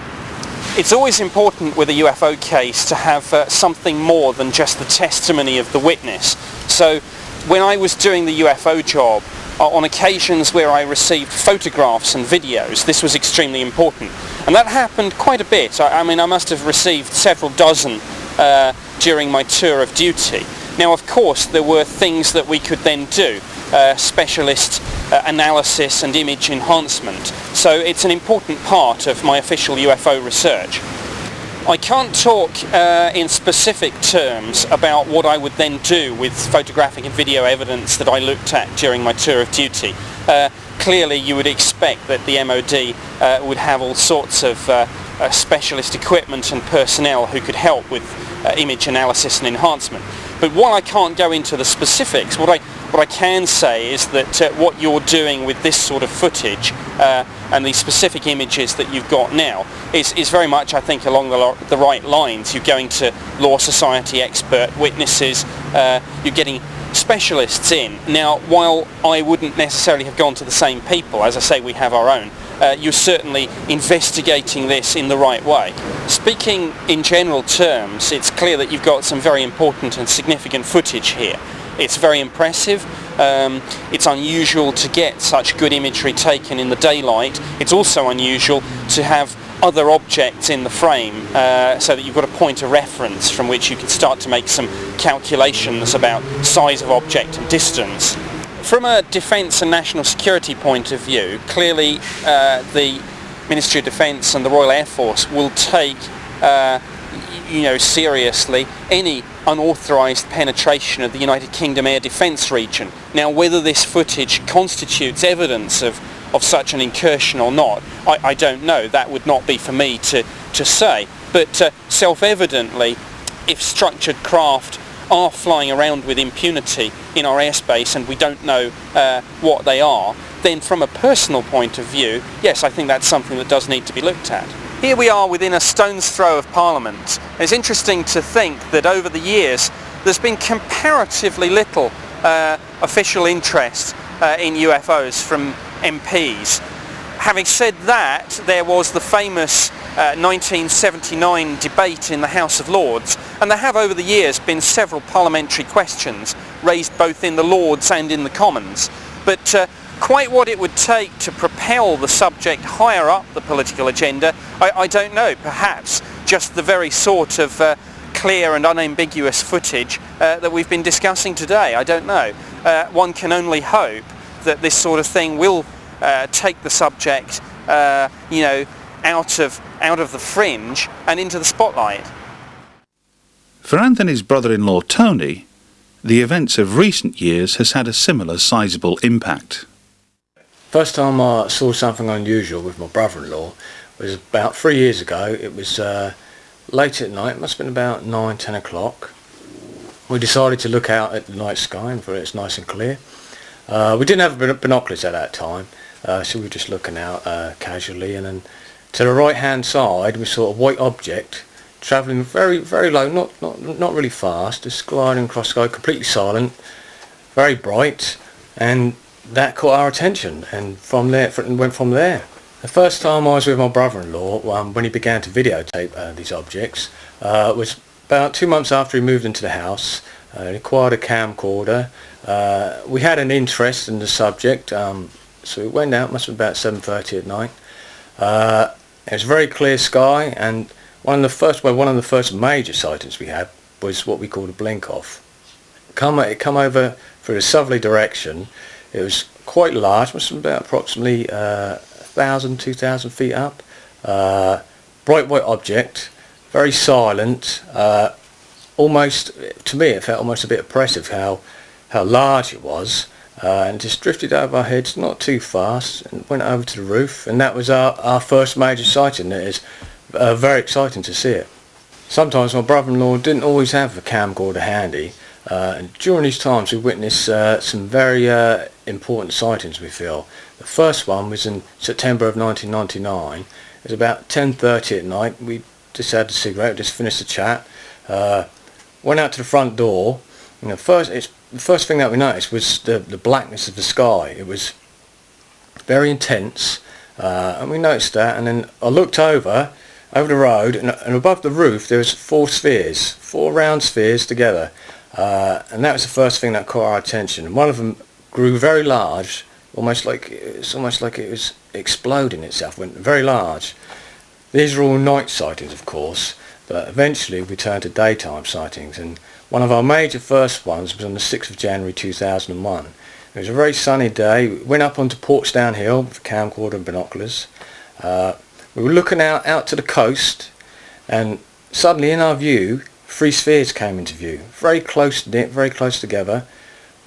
Speaker 11: It's always important with a UFO case to have something more than just the testimony of the witness. So when I was doing the UFO job, on occasions where I received photographs and videos, this was extremely important. And that happened quite a bit. I mean, I must have received several dozen during my tour of duty. Now, of course, there were things that we could then do, specialist analysis and image enhancement. So it's an important part of my official UFO research. I can't talk in specific terms about what I would then do with photographic and video evidence that I looked at during my tour of duty. Clearly you would expect that the MOD would have all sorts of specialist equipment and personnel who could help with image analysis and enhancement. But while I can't go into the specifics, what I can say is that what you're doing with this sort of footage and the specific images that you've got now is very much, I think, along the right lines. You're going to Law Society expert witnesses, you're getting specialists in. Now, while I wouldn't necessarily have gone to the same people, as I say, we have our own, you're certainly investigating this in the right way. Speaking in general terms, it's clear that you've got some very important and significant footage here. It's very impressive. It's unusual to get such good imagery taken in the daylight. It's also unusual to have other objects in the frame so that you've got a point of reference from which you can start to make some calculations about size of object and distance. From a defence and national security point of view, clearly the Ministry of Defence and the Royal Air Force will take seriously any unauthorised penetration of the United Kingdom air defence region. Now, whether this footage constitutes evidence of such an incursion or not, I don't know. That would not be for me to say. But self-evidently, if structured craft are flying around with impunity in our airspace and we don't know what they are, then from a personal point of view, yes, I think that's something that does need to be looked at. Here we are within a stone's throw of Parliament. It's interesting to think that over the years there's been comparatively little official interest in UFOs from MPs. Having said that, there was the famous 1979 debate in the House of Lords, and there have over the years been several parliamentary questions raised both in the Lords and in the Commons. But quite what it would take to propel the subject higher up the political agenda, I don't know. Perhaps just the very sort of clear and unambiguous footage that we've been discussing today. I don't know. One can only hope that this sort of thing will take the subject, out of the fringe and into the spotlight.
Speaker 1: For Anthony's brother-in-law Tony, the events of recent years has had a similar sizable impact.
Speaker 7: First time I saw something unusual with my brother-in-law was about 3 years ago. It was late at night, it must have been about 9-10 o'clock. We decided to look out at the night sky, and for it's nice and clear. We didn't have binoculars at that time, so we were just looking out casually, and then to the right hand side we saw a white object travelling very, very low, not really fast, just gliding across the sky, completely silent, very bright, and that caught our attention, and from there it went from there. The first time I was with my brother-in-law, when he began to videotape these objects, was about 2 months after he moved into the house. He acquired a camcorder. We had an interest in the subject, so we went out, must have been about 7:30 at night. It was a very clear sky, and one of the first major sightings we had was what we called a blink off. It come over through a southerly direction. It was quite large, must have been about approximately 1,000, 2,000 feet up. Bright white object, very silent. Almost, to me, it felt almost a bit oppressive how large it was. and just drifted over our heads, not too fast, and went over to the roof, and that was our first major sighting. It is very exciting to see it. Sometimes my brother-in-law didn't always have a camcorder handy, and during these times we witnessed some very important sightings, we feel. The first one was in September of 1999. It was about 10:30 at night. We just had a cigarette, just finished the chat, went out to the front door, and the first thing that we noticed was the blackness of the sky. It was very intense, and we noticed that, and then I looked over the road, and above the roof there was four round spheres together, and that was the first thing that caught our attention. One of them grew very large, almost like it was exploding itself, went very large. These are all night sightings, of course, but eventually we turned to daytime sightings, and one of our major first ones was on the 6th of January 2001. It was a very sunny day. We went up onto Portsdown Hill with a camcorder and binoculars. We were looking out to the coast, and suddenly in our view, 3 spheres came into view, very close knit, very close together,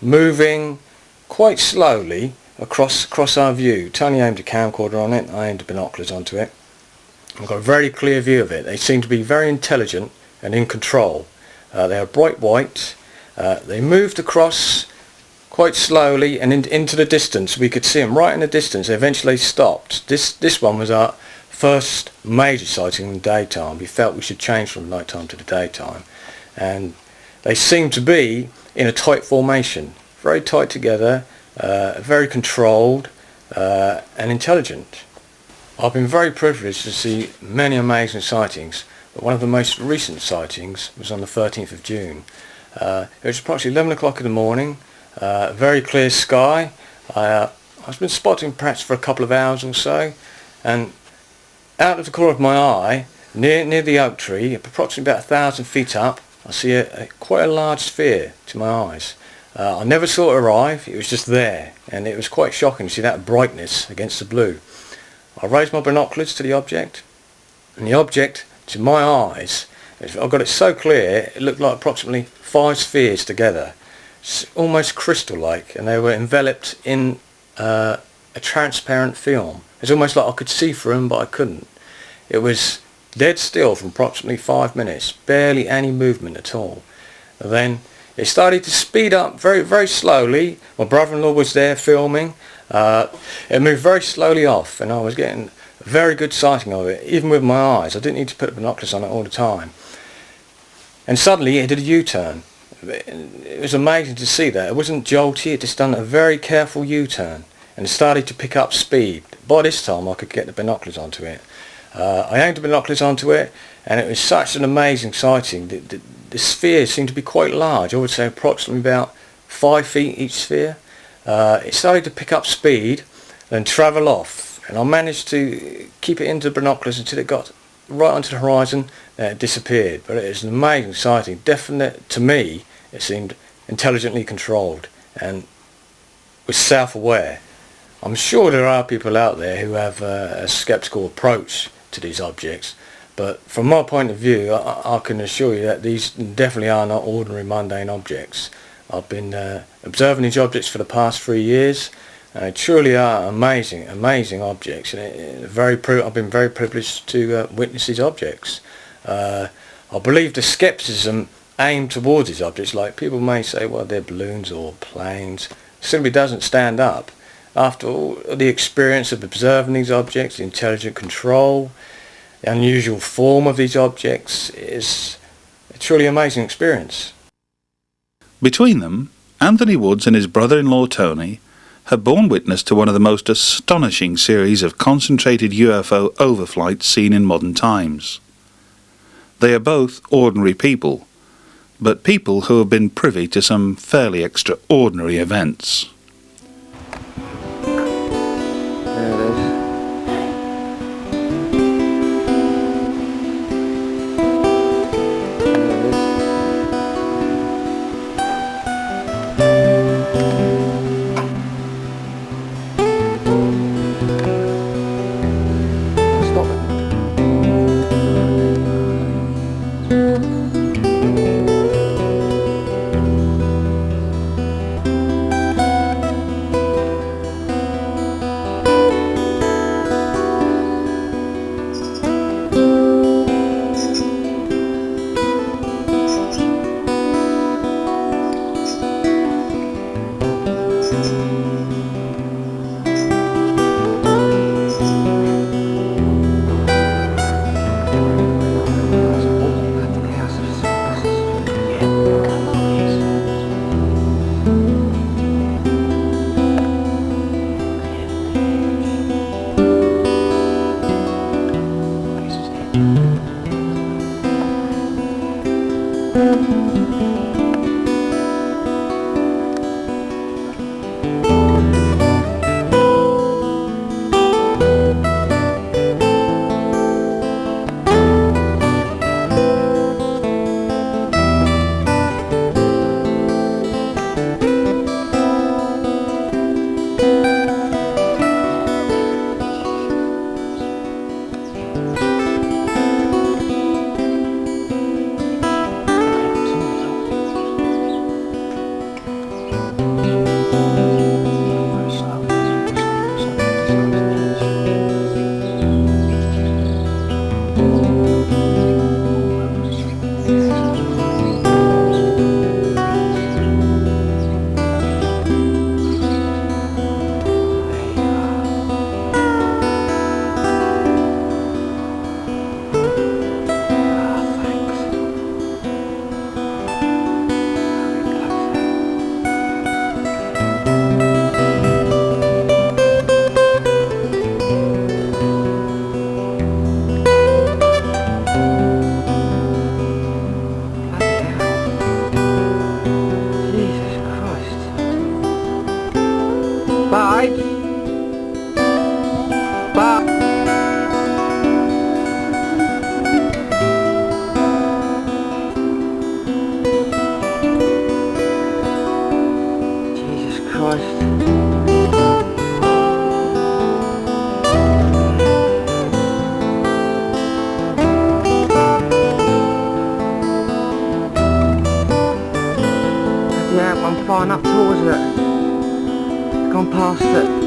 Speaker 7: moving quite slowly across our view. Tony aimed a camcorder on it, I aimed the binoculars onto it. I've got a very clear view of it. They seemed to be very intelligent and in control. They are bright white. They moved across quite slowly and into the distance. We could see them right in the distance. They eventually stopped. This one was our first major sighting in the daytime. We felt we should change from nighttime to the daytime, and they seemed to be in a tight formation, very tight together, very controlled and intelligent. I've been very privileged to see many amazing sightings, but one of the most recent sightings was on the 13th of June. It was approximately 11 o'clock in the morning, very clear sky. I've been spotting perhaps for a couple of hours or so, and out of the corner of my eye, near the oak tree, approximately about 1,000 feet up, I see quite a large sphere to my eyes. I never saw it arrive, it was just there, and it was quite shocking to see that brightness against the blue. I raised my binoculars to the object, and the object, to my eyes, I got it so clear, it looked like approximately 5 spheres together, almost crystal-like, and they were enveloped in a transparent film. It's almost like I could see through them, but I couldn't. It was dead still for approximately 5 minutes, barely any movement at all. And then it started to speed up very, very slowly. My brother-in-law was there filming. It moved very slowly off, and I was getting a very good sighting of it, even with my eyes. I didn't need to put binoculars on it all the time. And suddenly it did a U-turn. It was amazing to see that. It wasn't jolty, it just done a very careful U-turn, and it started to pick up speed. By this time I could get the binoculars onto it. I aimed the binoculars onto it, and it was such an amazing sighting. The spheres seemed to be quite large. I would say approximately about 5 feet each sphere. It started to pick up speed and travel off, and I managed to keep it into the binoculars until it got right onto the horizon and it disappeared. But it was an amazing sighting. Definite, to me, it seemed intelligently controlled and was self-aware. I'm sure there are people out there who have a sceptical approach to these objects, but from my point of view, I can assure you that these definitely are not ordinary mundane objects. I've been observing these objects for the past 3 years, and they truly are amazing, amazing objects, and I've been very privileged to witness these objects. I believe the scepticism aimed towards these objects, like people may say, well, they're balloons or planes, simply doesn't stand up. After all the experience of observing these objects, the intelligent control, the unusual form of these objects, is a truly amazing experience.
Speaker 1: Between them, Anthony Woods and his brother-in-law Tony have borne witness to one of the most astonishing series of concentrated UFO overflights seen in modern times. They are both ordinary people, but people who have been privy to some fairly extraordinary events.
Speaker 2: sides. Bow.
Speaker 4: Jesus Christ. Yeah, I'm flying up towards it. It's gone past it.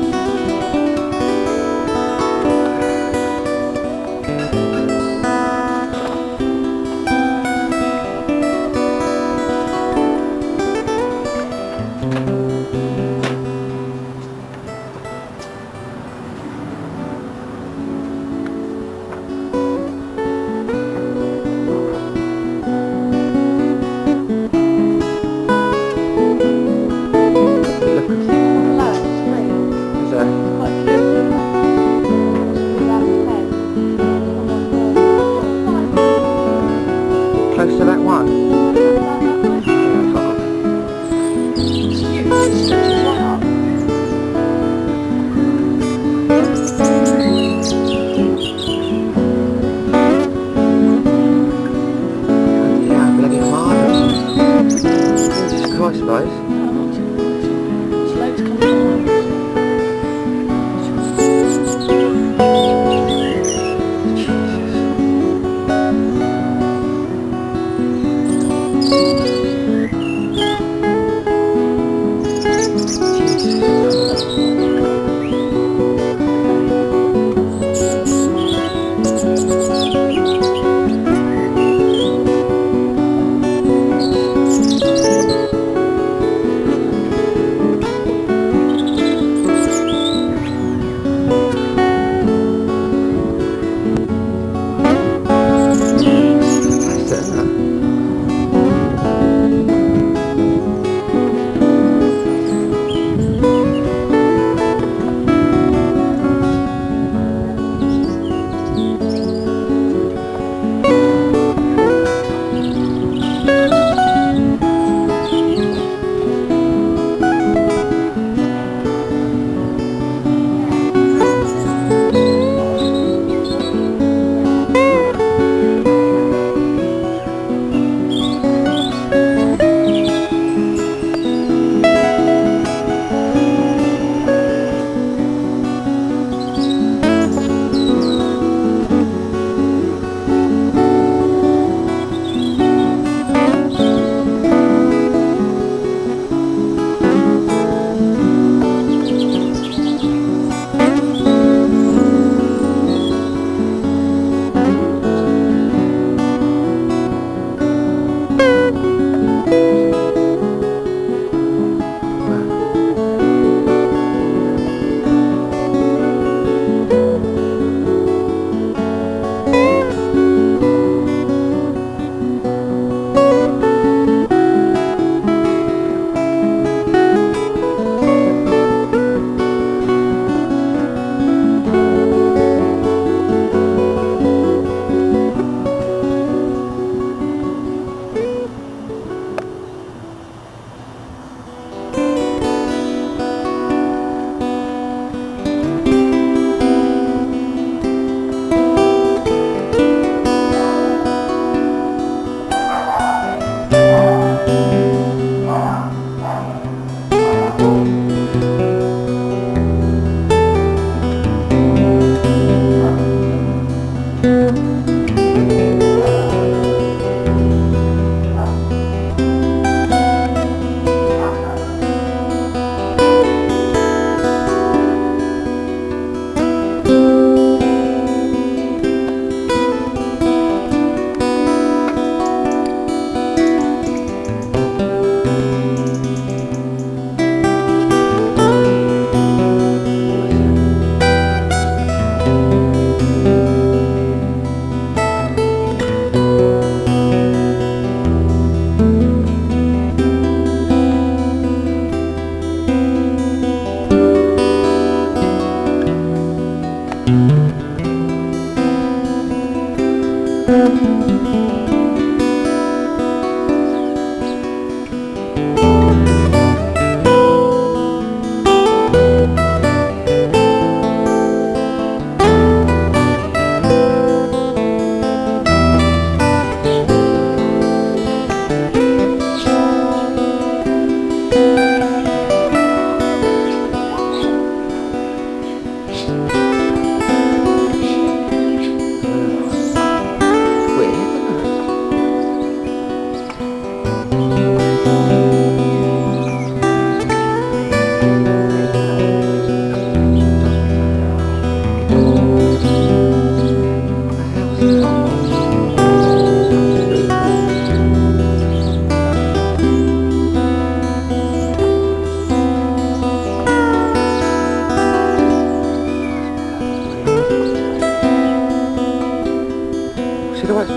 Speaker 4: Close to that one. Yeah, bloody marvellous. Jesus Christ, guys.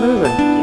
Speaker 4: moving.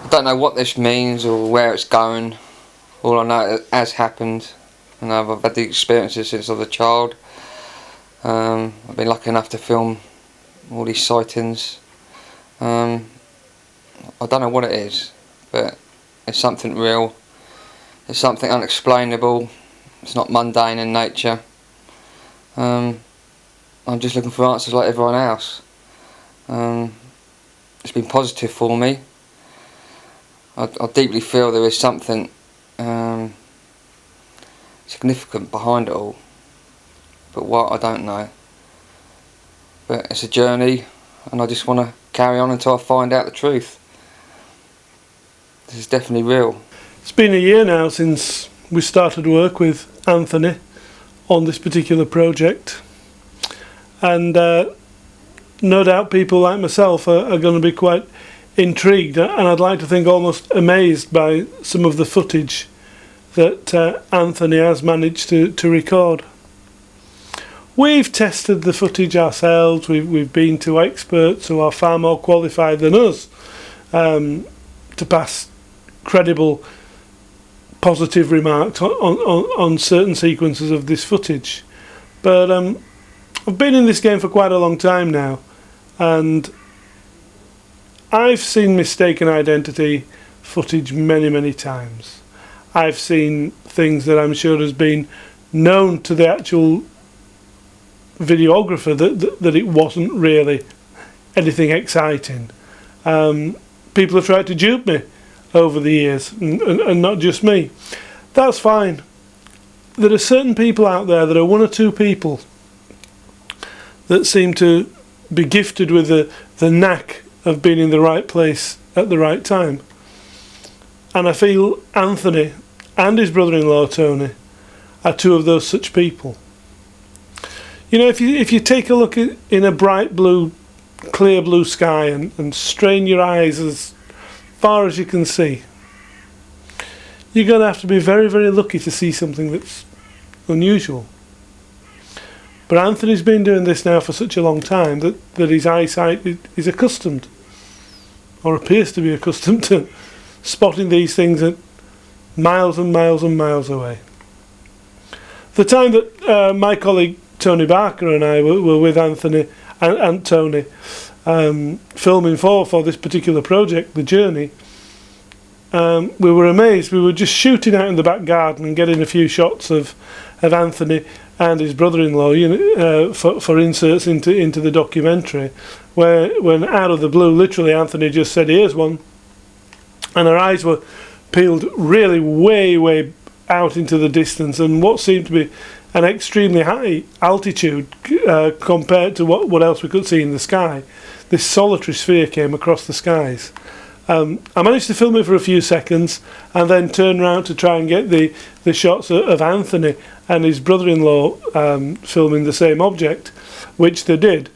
Speaker 4: I don't know what this means or where it's going. All I know it has happened, and I've had the experiences since I was a child. I've been lucky enough to film all these sightings. I don't know what it is, but it's something real. It's something unexplainable. It's not mundane in nature. I'm just looking for answers like everyone else. It's been positive for me. I deeply feel there is something significant behind it all, but what, I don't know. But it's a journey, and I just want to carry on until I find out the truth. This is definitely real.
Speaker 12: It's been a year now since we started work with Anthony on this particular project, and no doubt people like myself are going to be quite intrigued, and I'd like to think almost amazed by some of the footage that Anthony has managed to record. We've tested the footage ourselves. We've been to experts who are far more qualified than us to pass credible positive remarks on certain sequences of this footage. But I've been in this game for quite a long time now, and I've seen mistaken identity footage many, many times. I've seen things that I'm sure has been known to the actual videographer that it wasn't really anything exciting. People have tried to dupe me over the years, and not just me. That's fine. There are certain people out there, that are one or two people that seem to be gifted with the knack of being in the right place at the right time. And I feel Anthony and his brother-in-law Tony are two of those such people. You know, if you take a look in a bright blue, clear blue sky and strain your eyes as far as you can see, you're going to have to be very, very lucky to see something that's unusual. But Anthony's been doing this now for such a long time that his eyesight is accustomed, or appears to be accustomed, to spotting these things at miles and miles and miles away. The time that my colleague Tony Barker and I were with Anthony and Tony filming for this particular project, The Journey, we were amazed. We were just shooting out in the back garden and getting a few shots of Anthony and his brother-in-law, you know, for inserts into the documentary, when out of the blue, literally, Anthony just said, "Here's one," and our eyes were peeled really way out into the distance, and what seemed to be an extremely high altitude compared to what else we could see in the sky. This solitary sphere came across the skies. I managed to film it for a few seconds and then turn around to try and get the shots of Anthony and his brother-in-law filming the same object, which they did.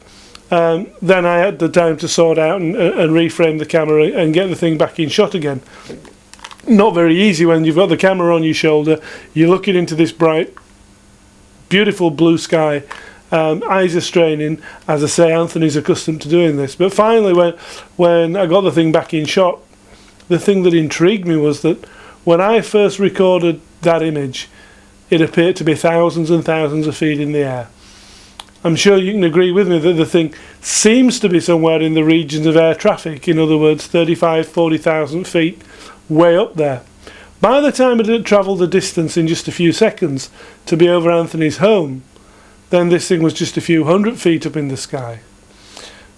Speaker 12: Then I had the time to sort out and reframe the camera and get the thing back in shot again. Not very easy when you've got the camera on your shoulder, you're looking into this bright, beautiful blue sky, eyes are straining. As I say, Anthony's accustomed to doing this. But finally, when I got the thing back in shot, the thing that intrigued me was that when I first recorded that image, it appeared to be thousands and thousands of feet in the air. I'm sure you can agree with me that the thing seems to be somewhere in the regions of air traffic, in other words 40,000 feet, way up there. By the time it had travelled the distance in just a few seconds to be over Anthony's home, then this thing was just a few hundred feet up in the sky.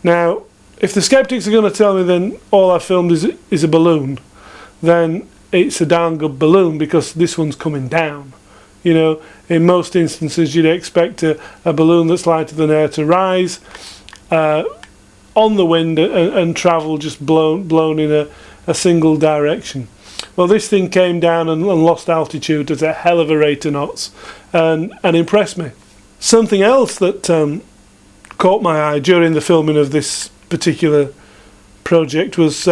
Speaker 12: Now, if the skeptics are going to tell me then all I filmed is a balloon, then it's a darn good balloon, because this one's coming down. You know, in most instances you'd expect a balloon that's lighter than air to rise on the wind and travel just blown in a single direction. Well, this thing came down and lost altitude at a hell of a rate of knots and impressed me. Something else that caught my eye during the filming of this particular project was,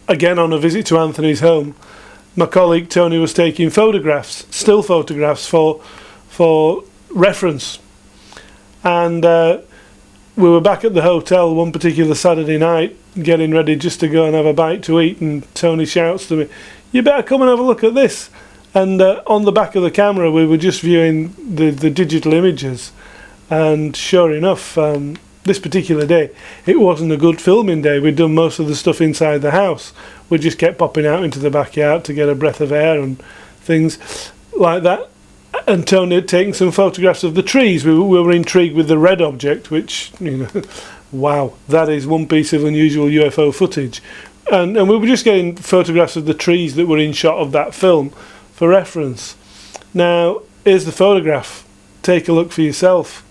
Speaker 12: again on a visit to Anthony's home, my colleague Tony was taking photographs, still photographs for reference. And we were back at the hotel one particular Saturday night, getting ready just to go and have a bite to eat, and Tony shouts to me, "You better come and have a look at this." And on the back of the camera we were just viewing the digital images, and sure enough, this particular day it wasn't a good filming day. We'd done most of the stuff inside the house. We just kept popping out into the backyard to get a breath of air and things like that. And Tony had taken some photographs of the trees. We were intrigued with the red object, which, you know, wow, that is one piece of unusual UFO footage. And we were just getting photographs of the trees that were in shot of that film for reference. Now, here's the photograph. Take a look for yourself.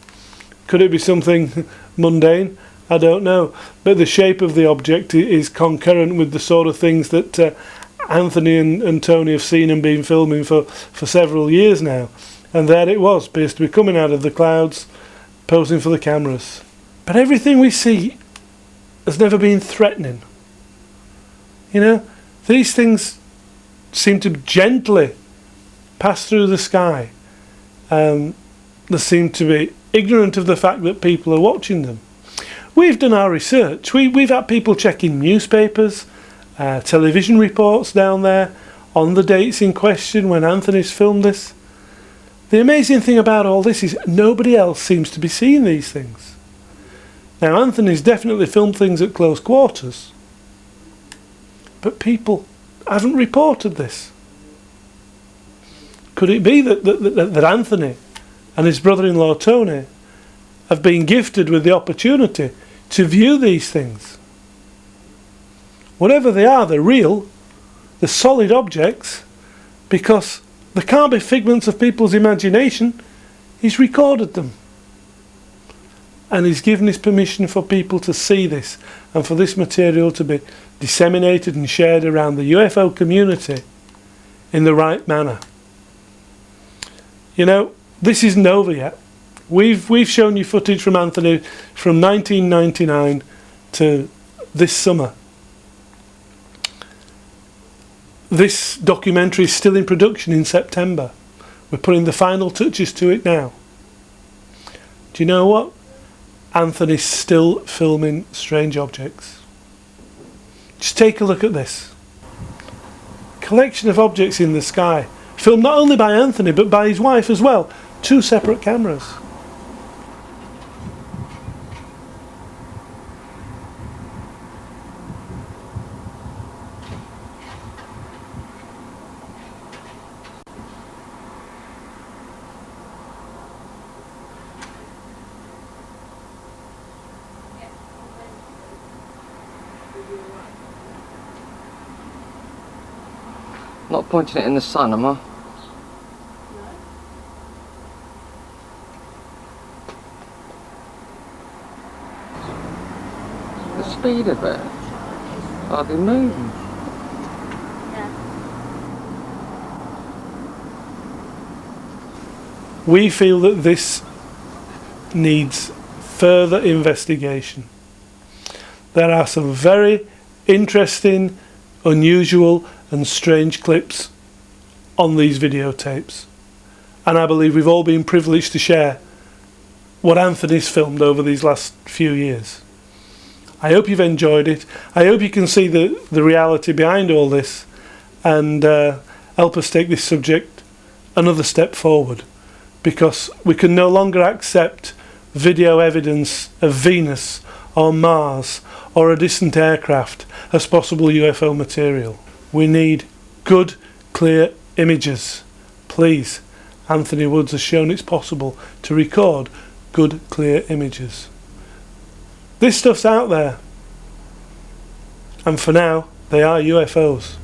Speaker 12: Could it be something mundane? I don't know. But the shape of the object is concurrent with the sort of things that Anthony and Tony have seen and been filming for several years now. And there it was, appears to be coming out of the clouds, posing for the cameras. But everything we see has never been threatening. You know, these things seem to gently pass through the sky. They seem to be ignorant of the fact that people are watching them. We've done our research. We've had people checking newspapers, television reports down there on the dates in question when Anthony's filmed this. The amazing thing about all this is nobody else seems to be seeing these things. Now, Anthony's definitely filmed things at close quarters, but people haven't reported this. Could it be that Anthony and his brother-in-law Tony have been gifted with the opportunity to view these things? Whatever they are, they're real, they're solid objects, because they can't be figments of people's imagination. He's recorded them. And he's given his permission for people to see this, and for this material to be disseminated and shared around the UFO community in the right manner. You know, this isn't over yet. We've shown you footage from Anthony from 1999 to this summer. This documentary is still in production in September. We're putting the final touches to it now. Do you know what? Anthony's still filming strange objects. Just take a look at this. Collection of objects in the sky, filmed not only by Anthony but by his wife as well. 2 separate cameras.
Speaker 4: Not pointing it in the sun, am I? The speed of it. Are they moving?
Speaker 12: We feel that this needs further investigation. There are some very interesting, unusual and strange clips on these videotapes, and I believe we've all been privileged to share what Anthony's filmed over these last few years. I hope you've enjoyed it. I hope you can see the reality behind all this, and help us take this subject another step forward, because we can no longer accept video evidence of Venus or Mars or a distant aircraft as possible UFO material. We need good, clear images. Please, Anthony Woods has shown it's possible to record good, clear images. This stuff's out there, and for now, they are UFOs.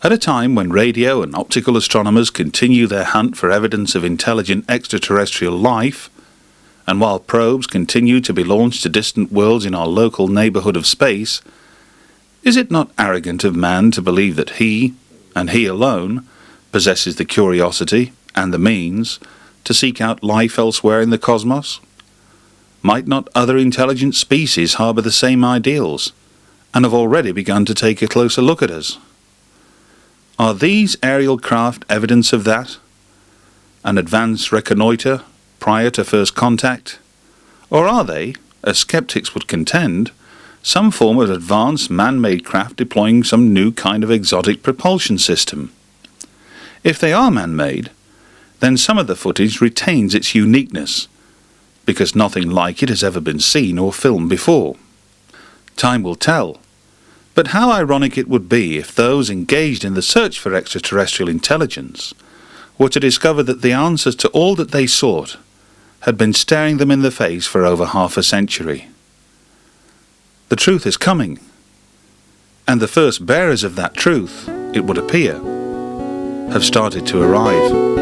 Speaker 1: At a time when radio and optical astronomers continue their hunt for evidence of intelligent extraterrestrial life, and while probes continue to be launched to distant worlds in our local neighbourhood of space, is it not arrogant of man to believe that he, and he alone, possesses the curiosity and the means to seek out life elsewhere in the cosmos? Might not other intelligent species harbour the same ideals, and have already begun to take a closer look at us? Are these aerial craft evidence of that? An advance reconnoitre prior to first contact? Or are they, as skeptics would contend, some form of advanced man-made craft deploying some new kind of exotic propulsion system? If they are man-made, then some of the footage retains its uniqueness, because nothing like it has ever been seen or filmed before. Time will tell, but how ironic it would be if those engaged in the search for extraterrestrial intelligence were to discover that the answers to all that they sought had been staring them in the face for over half a century. The truth is coming, and the first bearers of that truth, it would appear, have started to arrive.